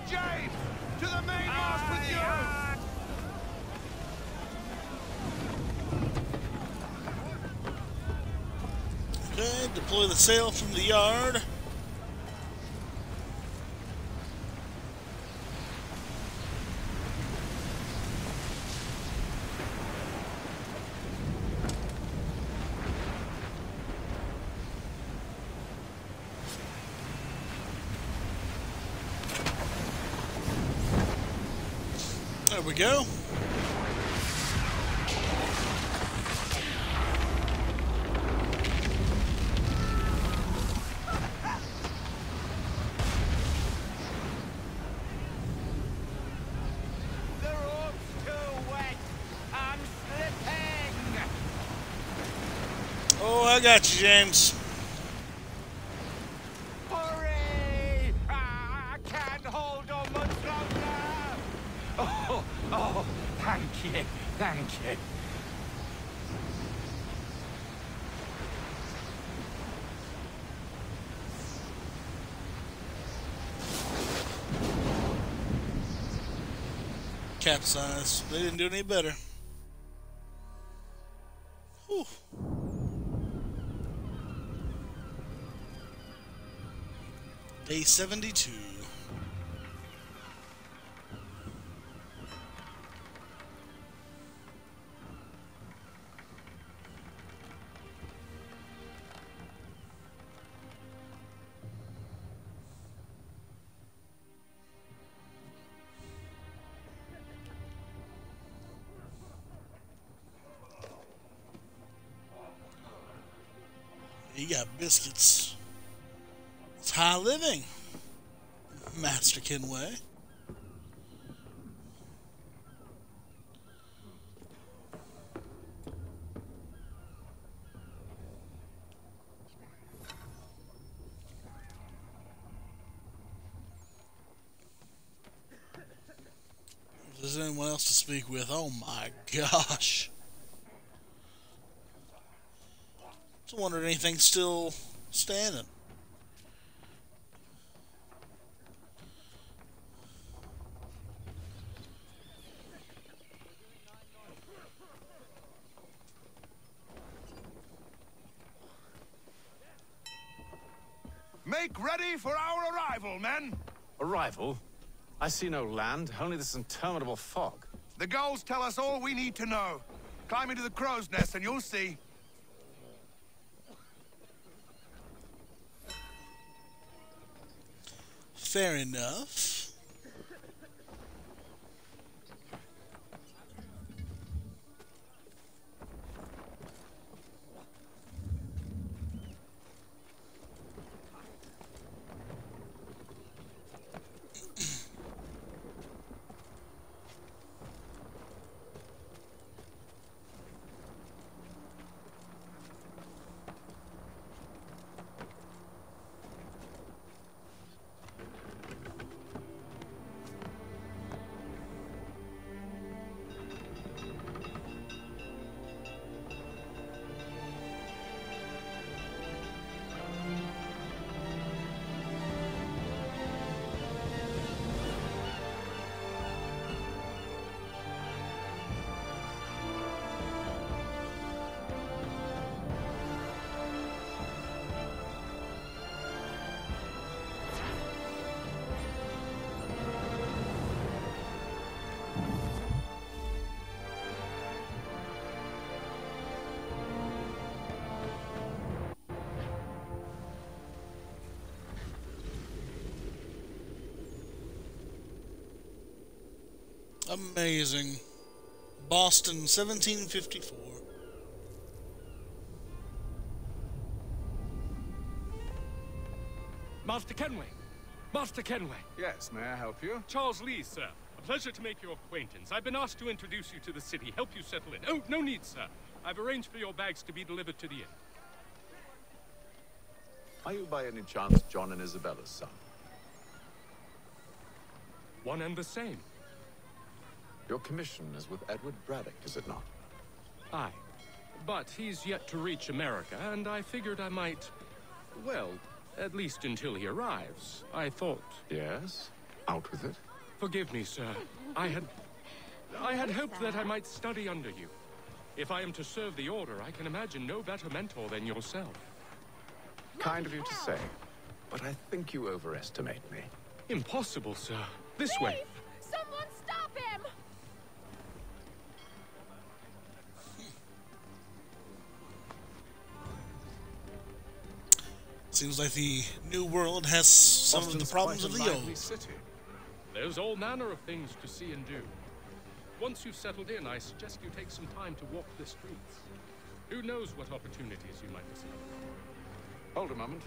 James! To the mainmast with you! Okay, deploy the sail from the yard. There we go. The rope's too wet. I'm slipping. Oh, I got you, James. Hurry! I can't hold on much longer. Oh, thank you, thank you. Capsized. They didn't do any better. Whew. Day 72. You got biscuits. It's high living, Master Kenway. If there's anyone else to speak with, oh my gosh. I wonder if anything's still standing. Make ready for our arrival, men! Arrival? I see no land, only this interminable fog. The gulls tell us all we need to know. Climb into the crow's nest and you'll see. Fair enough. Amazing. Boston, 1754. Master Kenway! Master Kenway! Yes, may I help you? Charles Lee, sir. A pleasure to make your acquaintance. I've been asked to introduce you to the city, help you settle in. Oh, no need, sir. I've arranged for your bags to be delivered to the inn. Are you by any chance John and Isabella's son? One and the same. Your commission is with Edward Braddock, is it not? Aye. But he's yet to reach America, and I figured I might... Well, at least until he arrives. I thought... Yes? Out with it. Forgive me, sir. I had hoped that I might study under you. If I am to serve the Order, I can imagine no better mentor than yourself. Kind of you to say, but I think you overestimate me. Impossible, sir. This way. Someone stop him! Seems like the new world has some of the problems of the old. City. There's all manner of things to see and do. Once you've settled in, I suggest you take some time to walk the streets. Who knows what opportunities you might discover. Hold a moment.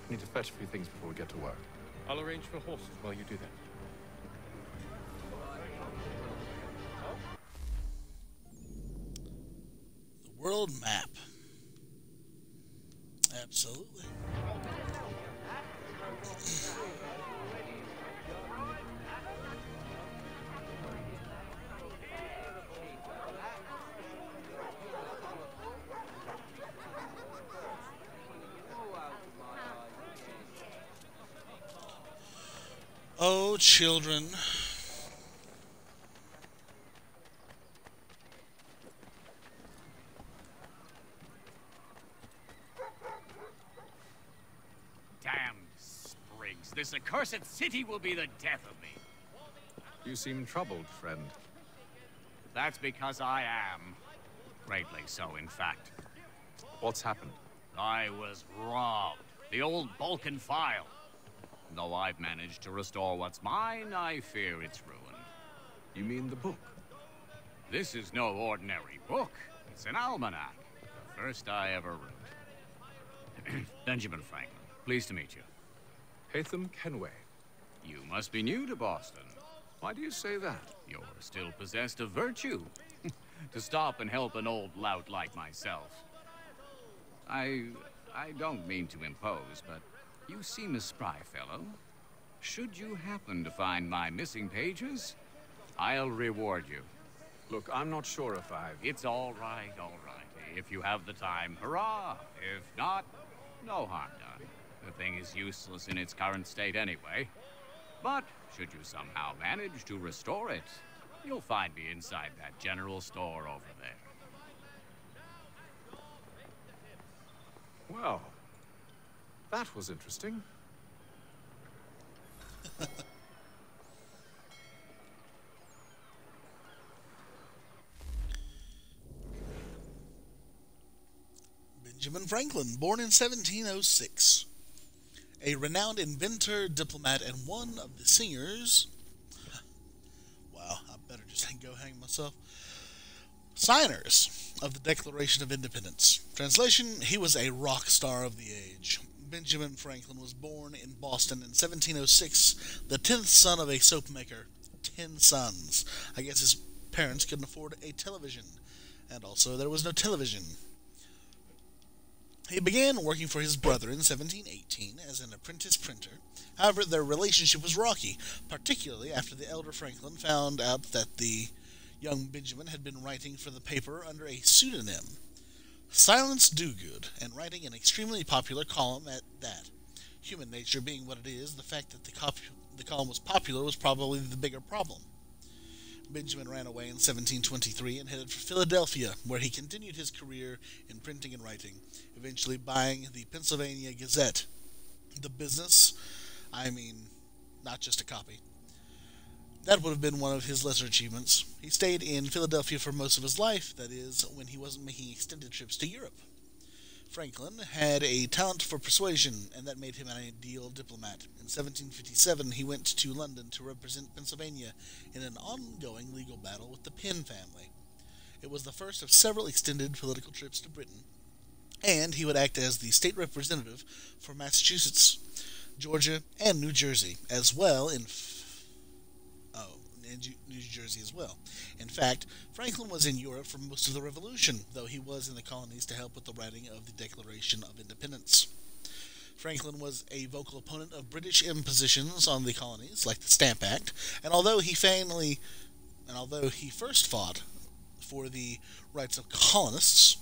I need to fetch a few things before we get to work. I'll arrange for horses while you do that. The world map. Absolutely. Oh, children. Damn sprigs. This accursed city will be the death of me. You seem troubled, friend. That's because I am. Greatly so, in fact. What's happened? I was robbed. The old Balkan file. Though I've managed to restore what's mine, I fear it's ruined. You mean the book? This is no ordinary book. It's an almanac. The first I ever wrote. Benjamin Franklin. Pleased to meet you. Hatham Kenway. You must be new to Boston. Why do you say that? You're still possessed of virtue. To stop and help an old lout like myself. I don't mean to impose, but you seem a spry fellow. Should you happen to find my missing pages, I'll reward you. Look, I'm not sure if I've... It's all right, all right. If you have the time, hurrah! If not, no harm done. The thing is useless in its current state anyway. But should you somehow manage to restore it, you'll find me inside that general store over there. Well, that was interesting. Benjamin Franklin, born in 1706. A renowned inventor, diplomat, and one of the singers... Wow, I better just go hang myself. Signers of the Declaration of Independence. Translation, he was a rock star of the age. Benjamin Franklin was born in Boston in 1706, the 10th son of a soap maker. 10 sons. I guess his parents couldn't afford a television. And also, there was no television. He began working for his brother in 1718 as an apprentice printer. However, their relationship was rocky, particularly after the elder Franklin found out that the young Benjamin had been writing for the paper under a pseudonym. Silence Dogood, and writing an extremely popular column at that. Human nature being what it is, the fact that the column was popular was probably the bigger problem. Benjamin ran away in 1723 and headed for Philadelphia, where he continued his career in printing and writing, eventually buying the Pennsylvania Gazette. The business, I mean, not just a copy. That would have been one of his lesser achievements. He stayed in Philadelphia for most of his life, that is, when he wasn't making extended trips to Europe. Franklin had a talent for persuasion, and that made him an ideal diplomat. In 1757, he went to London to represent Pennsylvania in an ongoing legal battle with the Penn family. It was the first of several extended political trips to Britain, and he would act as the state representative for Massachusetts, Georgia, and New Jersey, as well and New Jersey as well. In fact, Franklin was in Europe for most of the Revolution, though he was in the colonies to help with the writing of the Declaration of Independence. Franklin was a vocal opponent of British impositions on the colonies, like the Stamp Act, and although he first fought for the rights of colonists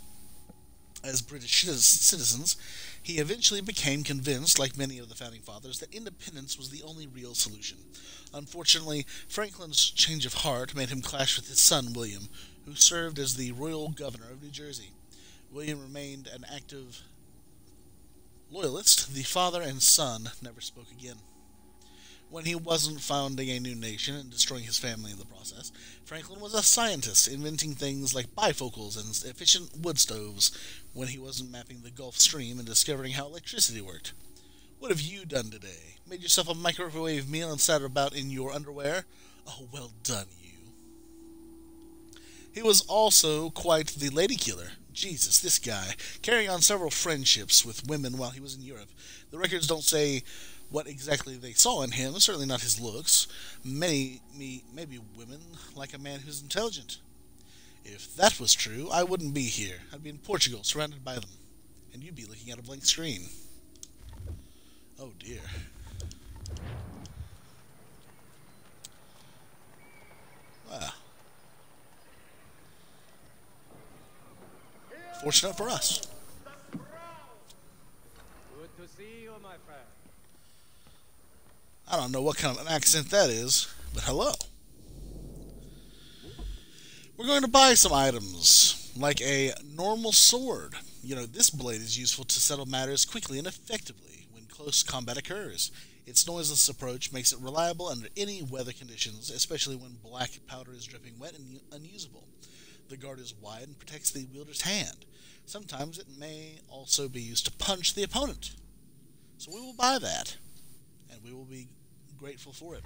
as British citizens, he eventually became convinced, like many of the Founding Fathers, that independence was the only real solution. Unfortunately, Franklin's change of heart made him clash with his son, William, who served as the royal governor of New Jersey. William remained an active loyalist. The father and son never spoke again. When he wasn't founding a new nation and destroying his family in the process, Franklin was a scientist, inventing things like bifocals and efficient wood stoves when he wasn't mapping the Gulf Stream and discovering how electricity worked. What have you done today? Made yourself a microwave meal and sat about in your underwear? Oh, well done, you. He was also quite the lady killer. Jesus, this guy, carrying on several friendships with women while he was in Europe. The records don't say what exactly they saw in him, certainly not his looks. Maybe women like a man who's intelligent. If that was true, I wouldn't be here. I'd be in Portugal, surrounded by them. And you'd be looking at a blank screen. Oh dear. Well. Fortunate for us. Good to see you, my friend. I don't know what kind of an accent that is, but hello. We're going to buy some items, like a normal sword. You know, this blade is useful to settle matters quickly and effectively when close combat occurs. Its noiseless approach makes it reliable under any weather conditions, especially when black powder is dripping wet and unusable. The guard is wide and protects the wielder's hand. Sometimes it may also be used to punch the opponent. So we will buy that, and we will be grateful for it.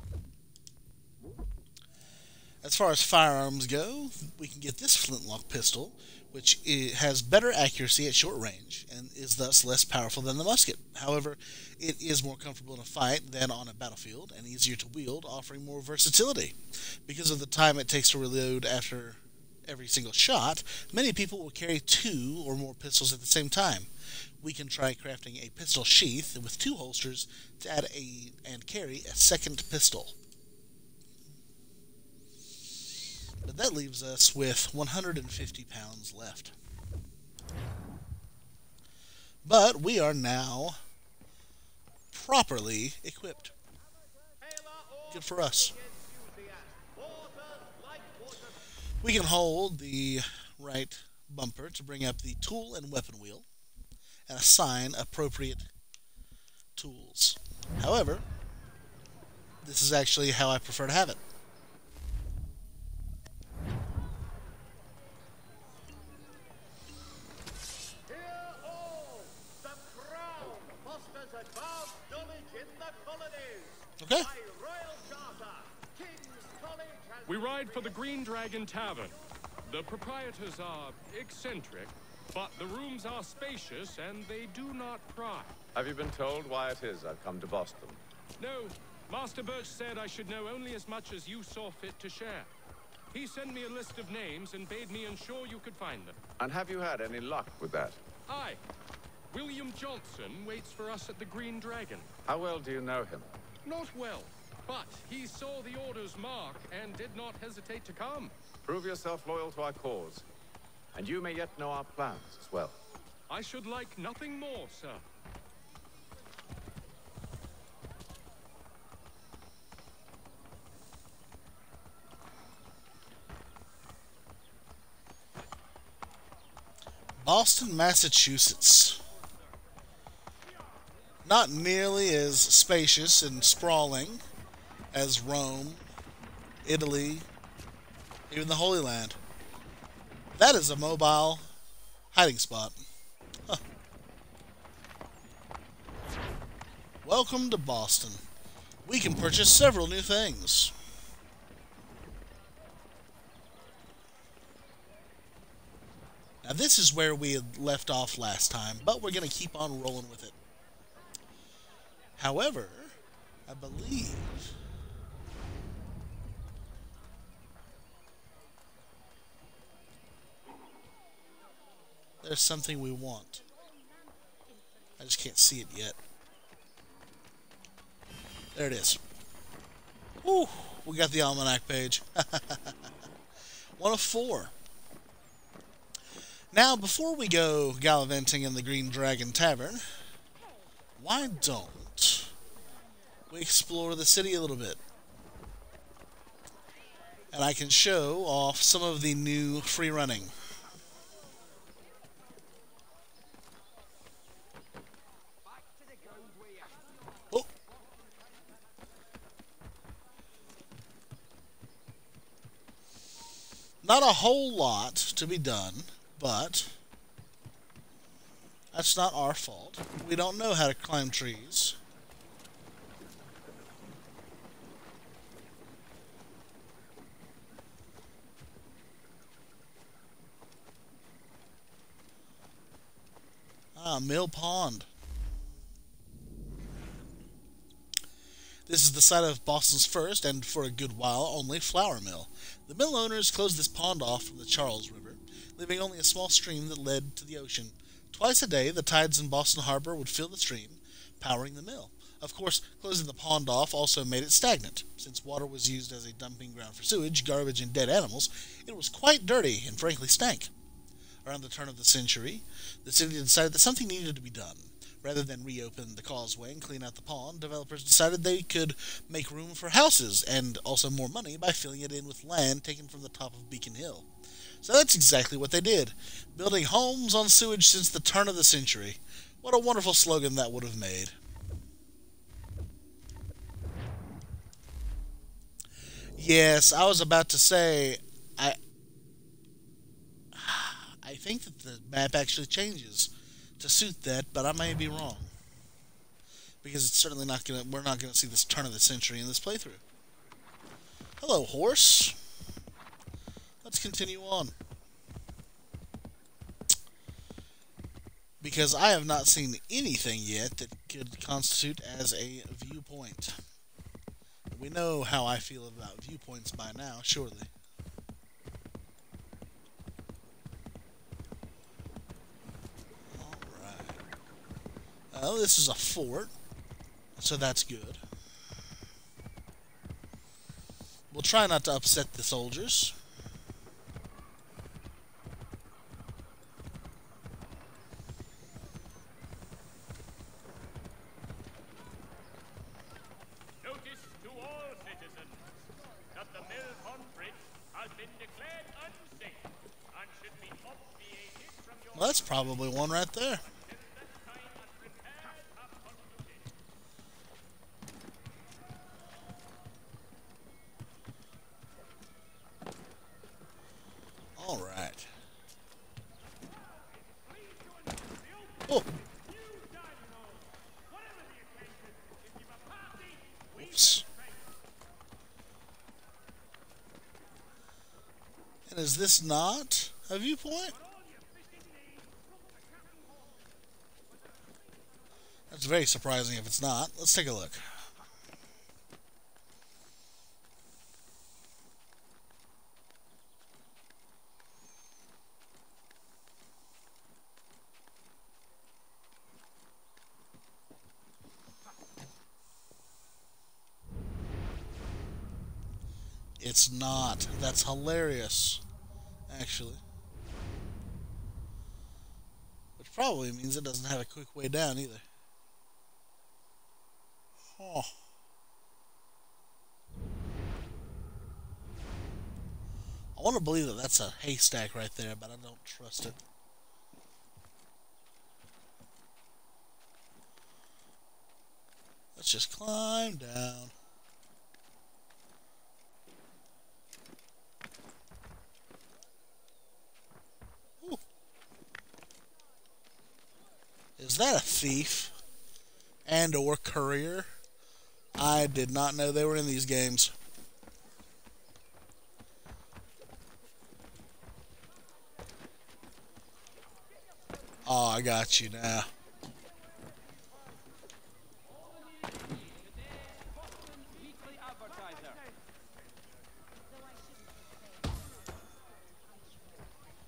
As far as firearms go, we can get this flintlock pistol, which has better accuracy at short range and is thus less powerful than the musket. However, it is more comfortable in a fight than on a battlefield and easier to wield, offering more versatility. Because of the time it takes to reload after every single shot, many people will carry 2 or more pistols at the same time. We can try crafting a pistol sheath with 2 holsters to add and carry a second pistol. But that leaves us with 150 pounds left. But we are now properly equipped. Good for us. We can hold the right bumper to bring up the tool and weapon wheel and assign appropriate tools. However, this is actually how I prefer to have it. Okay. We ride for the Green Dragon Tavern. The proprietors are eccentric, but the rooms are spacious and they do not pry. Have you been told why it is I've come to Boston? No, Master Birch said I should know only as much as you saw fit to share. He sent me a list of names and bade me ensure you could find them. And have you had any luck with that? Aye. William Johnson waits for us at the Green Dragon. How well do you know him? Not well, but he saw the order's mark and did not hesitate to come. Prove yourself loyal to our cause, and you may yet know our plans as well. I should like nothing more, sir. Boston, Massachusetts. Not nearly as spacious and sprawling as Rome, Italy, even the Holy Land. That is a mobile hiding spot. Huh. Welcome to Boston. We can purchase several new things. Now this is where we had left off last time, but we're going to keep on rolling with it. However, I believe there's something we want. I just can't see it yet. There it is. Whew, we got the almanac page. 1 of 4. Now, before we go gallivanting in the Green Dragon Tavern, why don't we explore the city a little bit? And I can show off some of the new free running. Oh. Not a whole lot to be done, but that's not our fault. We don't know how to climb trees. Ah, Mill Pond. This is the site of Boston's first, and for a good while, only flour mill. The mill owners closed this pond off from the Charles River, leaving only a small stream that led to the ocean. Twice a day, the tides in Boston Harbor would fill the stream, powering the mill. Of course, closing the pond off also made it stagnant. Since water was used as a dumping ground for sewage, garbage, and dead animals, it was quite dirty and frankly stank. Around the turn of the century, the city decided that something needed to be done. Rather than reopen the causeway and clean out the pond, developers decided they could make room for houses and also more money by filling it in with land taken from the top of Beacon Hill. So that's exactly what they did, building homes on sewage since the turn of the century. What a wonderful slogan that would have made. Yes, I was about to say, I think that the map actually changes to suit that, but I may be wrong. Because it's certainly not gonna, we're not gonna see this turn of the century in this playthrough. Hello, horse. Let's continue on. Because I have not seen anything yet that could constitute as a viewpoint. We know how I feel about viewpoints by now, surely. Oh, this is a fort, so that's good. We'll try not to upset the soldiers. Notice to all citizens that the Mill Pond Bridge has been declared unsafe and should be obviated from your... Well, that's probably one right there. All right. Oh. Oops. And is this not a viewpoint? That's very surprising if it's not. Let's take a look. It's not. That's hilarious, actually. Which probably means it doesn't have a quick way down either. Oh. I want to believe that that's a haystack right there, but I don't trust it. Let's just climb down. Ooh. Is that a thief? and or courier. I did not know they were in these games. Oh, I got you now.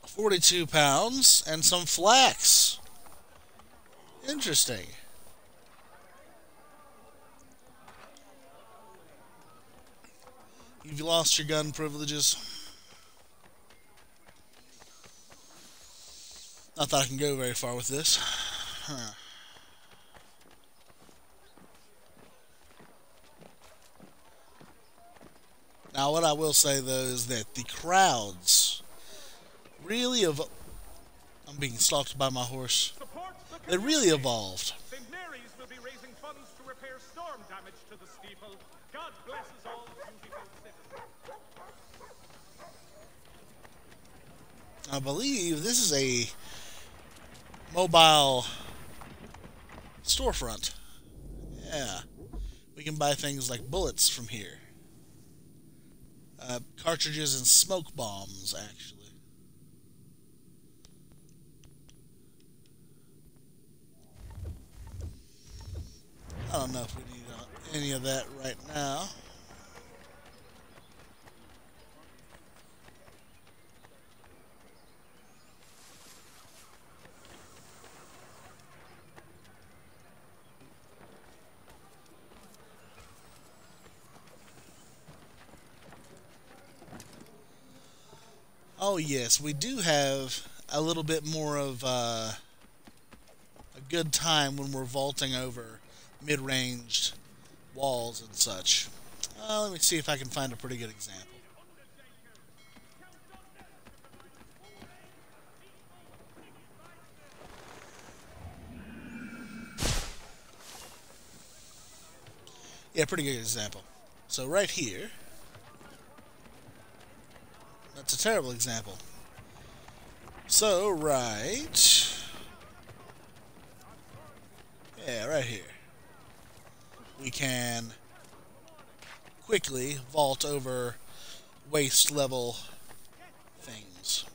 £42 and some flax. Interesting. You've lost your gun privileges. Not that I can go very far with this. Huh. Now, what I will say, though, is that the crowds really have... I'm being stalked by my horse. They really evolved. St. Mary's will be raising funds to repair storm damage to the steeple. God blesses all dutiful citizens. I believe this is a mobile storefront. Yeah. We can buy things like bullets from here. Cartridges and smoke bombs, actually. I don't know if we need any of that right now. Oh yes, we do have a little bit more of a good time when we're vaulting over mid-ranged walls and such. Let me see if I can find a pretty good example. Yeah, pretty good example. So right here, that's a terrible example. So, right... yeah, right here. We can quickly vault over waist level things.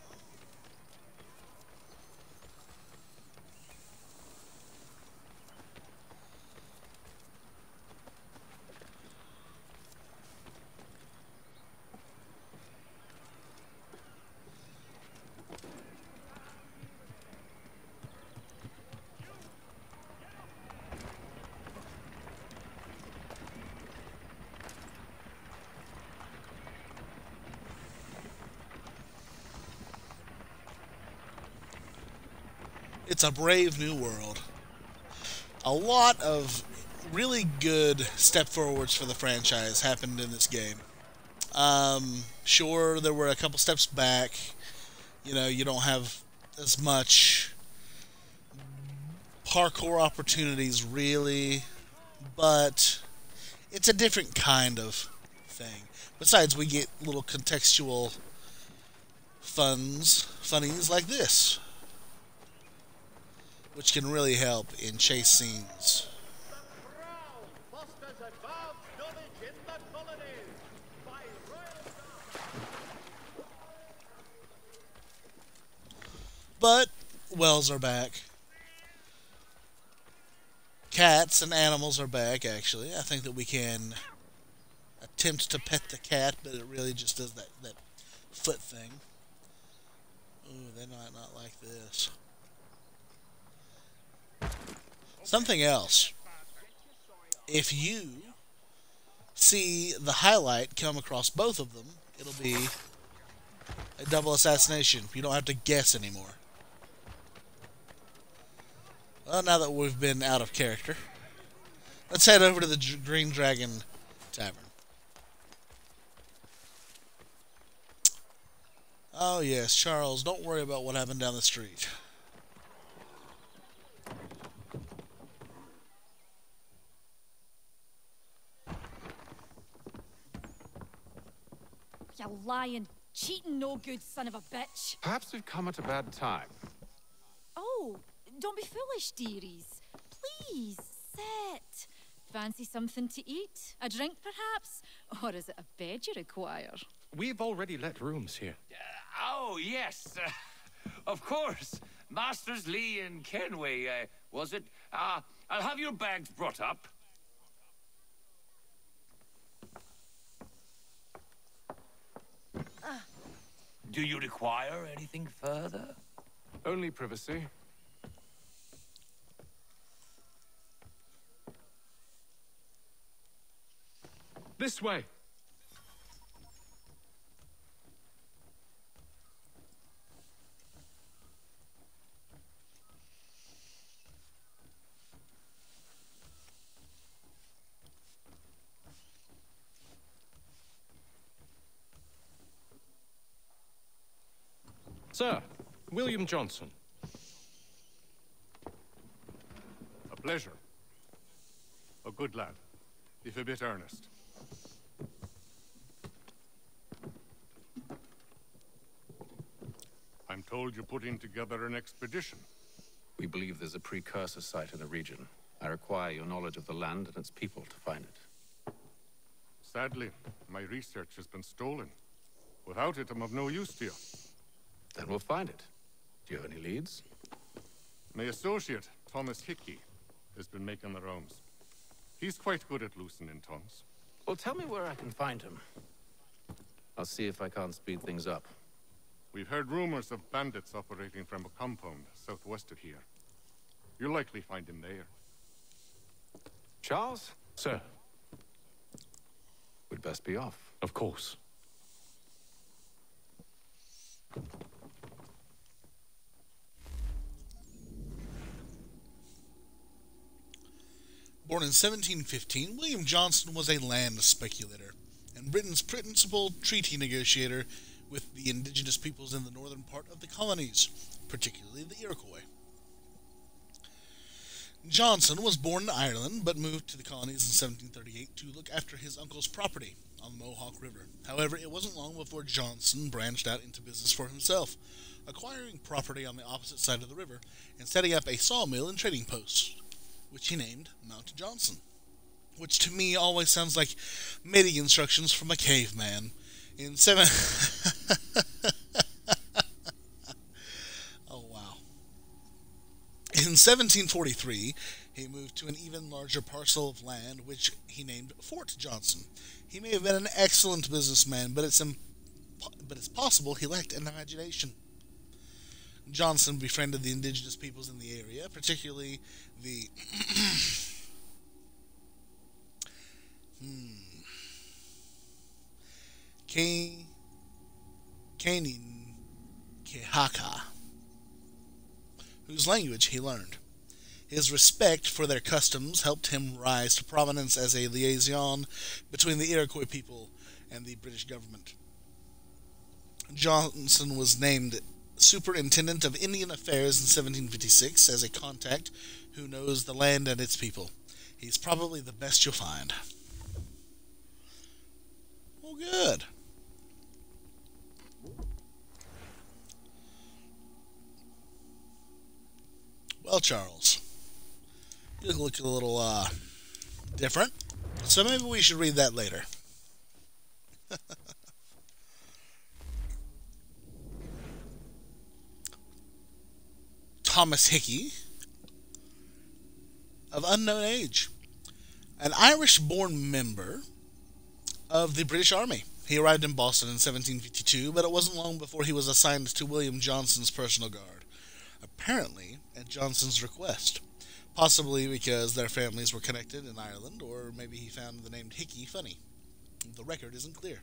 It's a brave new world. A lot of really good step forwards for the franchise happened in this game. Sure, there were a couple steps back. You know, you don't have as much parkour opportunities, really, but it's a different kind of thing. Besides, we get little contextual funnies like this, which can really help in chase scenes. But wells are back. Cats and animals are back, actually. I think that we can attempt to pet the cat, but it really just does that foot thing. Ooh, they might not like this. Something else. If you see the highlight come across both of them, it'll be a double assassination. You don't have to guess anymore. Well, now that we've been out of character, let's head over to the Green Dragon Tavern. Oh yes, Charles, don't worry about what happened down the street. You lying, cheating, no good son of a bitch. Perhaps we've come at a bad time. Oh, don't be foolish, dearies. Please. it? Fancy something to eat? A drink, perhaps? Or is it a bed you require? We've already let rooms here. Oh, yes. Of course. Masters Lee and Kenway, was it? I'll have your bags brought up. Do you require anything further? Only privacy. This way. Sir, William Johnson. A pleasure. A good lad, if a bit earnest. I'm told you're putting together an expedition. We believe there's a precursor site in the region. I require your knowledge of the land and its people to find it. Sadly, my research has been stolen. Without it, I'm of no use to you. Then we'll find it. Do you have any leads? My associate, Thomas Hickey, has been making the rounds. He's quite good at loosening tongues. Well, tell me where I can find him. I'll see if I can't speed things up. We've heard rumors of bandits operating from a compound southwest of here. You'll likely find him there. Charles? Sir. We'd best be off. Of course. Born in 1715, William Johnson was a land speculator and Britain's principal treaty negotiator with the indigenous peoples in the northern part of the colonies, particularly the Iroquois. Johnson was born in Ireland, but moved to the colonies in 1738 to look after his uncle's property on the Mohawk River. However, it wasn't long before Johnson branched out into business for himself, acquiring property on the opposite side of the river and setting up a sawmill and trading post, which he named Mount Johnson, which to me always sounds like mating instructions from a caveman. Oh, wow. In 1743, he moved to an even larger parcel of land, which he named Fort Johnson. He may have been an excellent businessman, but it's possible he lacked an imagination. Johnson befriended the indigenous peoples in the area, particularly the Kehaka, whose language he learned. His respect for their customs helped him rise to prominence as a liaison between the Iroquois people and the British government. Johnson was named Superintendent of Indian Affairs in 1756 as a contact who knows the land and its people. He's probably the best you'll find. Well, good. Well, Charles, you look a little, different, so maybe we should read that later. Thomas Hickey, of unknown age, an Irish-born member of the British Army. He arrived in Boston in 1752, but it wasn't long before he was assigned to William Johnson's personal guard, apparently at Johnson's request, possibly because their families were connected in Ireland, or maybe he found the name Hickey funny. The record isn't clear.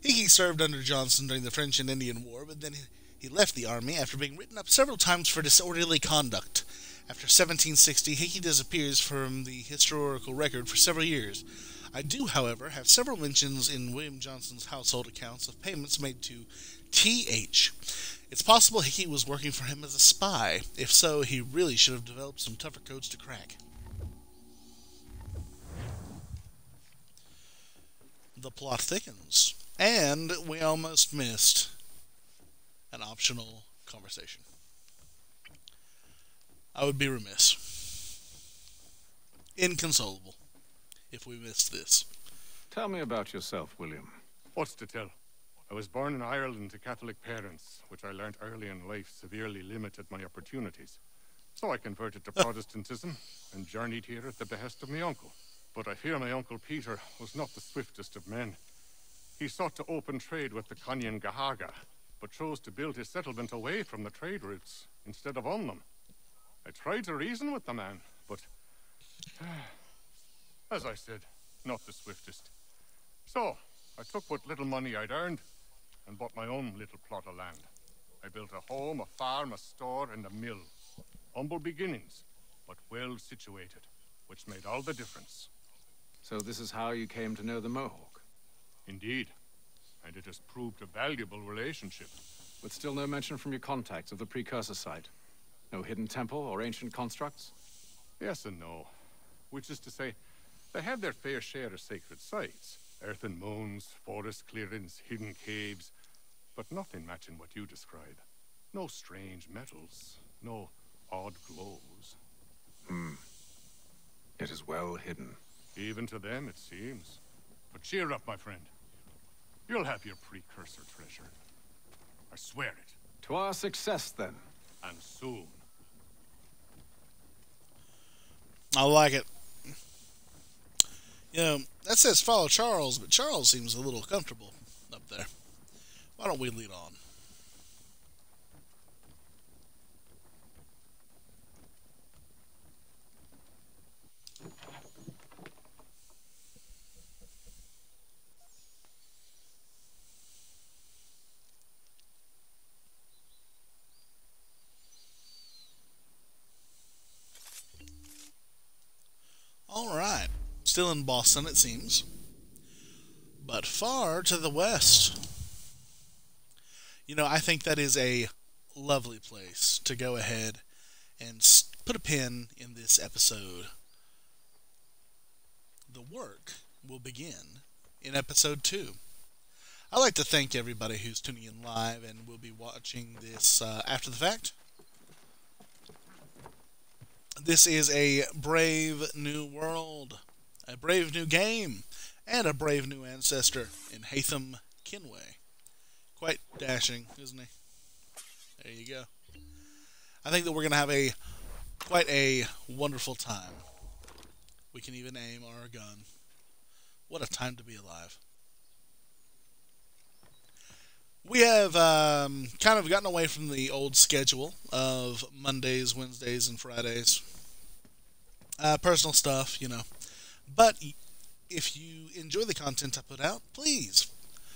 Hickey served under Johnson during the French and Indian War, but then he left the army after being written up several times for disorderly conduct. After 1760, Hickey disappears from the historical record for several years. I do, however, have several mentions in William Johnson's household accounts of payments made to T.H. It's possible Hickey was working for him as a spy. If so, he really should have developed some tougher codes to crack. The plot thickens, and we almost missed an optional conversation. I would be remiss. inconsolable if we missed this. Tell me about yourself, William. What's to tell? I was born in Ireland to Catholic parents, which I learnt early in life severely limited my opportunities. So I converted to Protestantism and journeyed here at the behest of my uncle. But I fear my uncle Peter was not the swiftest of men. He sought to open trade with the Conyan Gahaga, but chose to build his settlement away from the trade routes instead of on them. I tried to reason with the man, but, as I said, not the swiftest. So, I took what little money I'd earned and bought my own little plot of land. I built a home, a farm, a store, and a mill. Humble beginnings, but well situated, which made all the difference. So this is how you came to know the Mohawk? Indeed, and it has proved a valuable relationship. With still no mention from your contacts of the precursor site? No hidden temple or ancient constructs? Yes and no. Which is to say, they have their fair share of sacred sites. Earthen mounds, forest clearings, hidden caves, but nothing matching what you describe. No strange metals, no odd glows. It is well hidden. Even to them, it seems. But cheer up, my friend. You'll have your precursor treasure. I swear it. To our success, then. And soon. I like it. You know, that says follow Charles, but Charles seems a little comfortable up there. Why don't we lead on? Alright. Still in Boston, it seems. But far to the west. You know, I think that is a lovely place to go ahead and put a pin in this episode. The work will begin in episode 2. I'd like to thank everybody who's tuning in live and will be watching this after the fact. This is a brave new world, a brave new game, and a brave new ancestor in Hatham Kinway. Quite dashing, isn't he? There you go. I think that we're going to have quite a wonderful time. We can even aim our gun. What a time to be alive. We have kind of gotten away from the old schedule of Mondays, Wednesdays, and Fridays. Personal stuff, you know. But if you enjoy the content I put out, please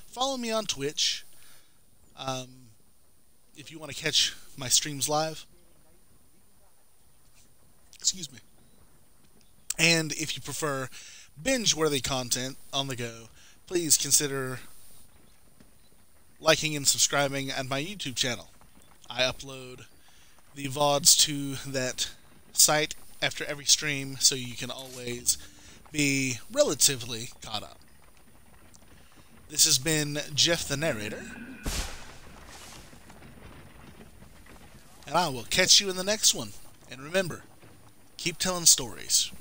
follow me on Twitch. If you want to catch my streams live. Excuse me. And if you prefer binge-worthy content on the go, please consider liking and subscribing at my YouTube channel. I upload the VODs to that site after every stream, so you can always be relatively caught up. This has been Jeff the Narrator, and I will catch you in the next one. And remember, keep telling stories.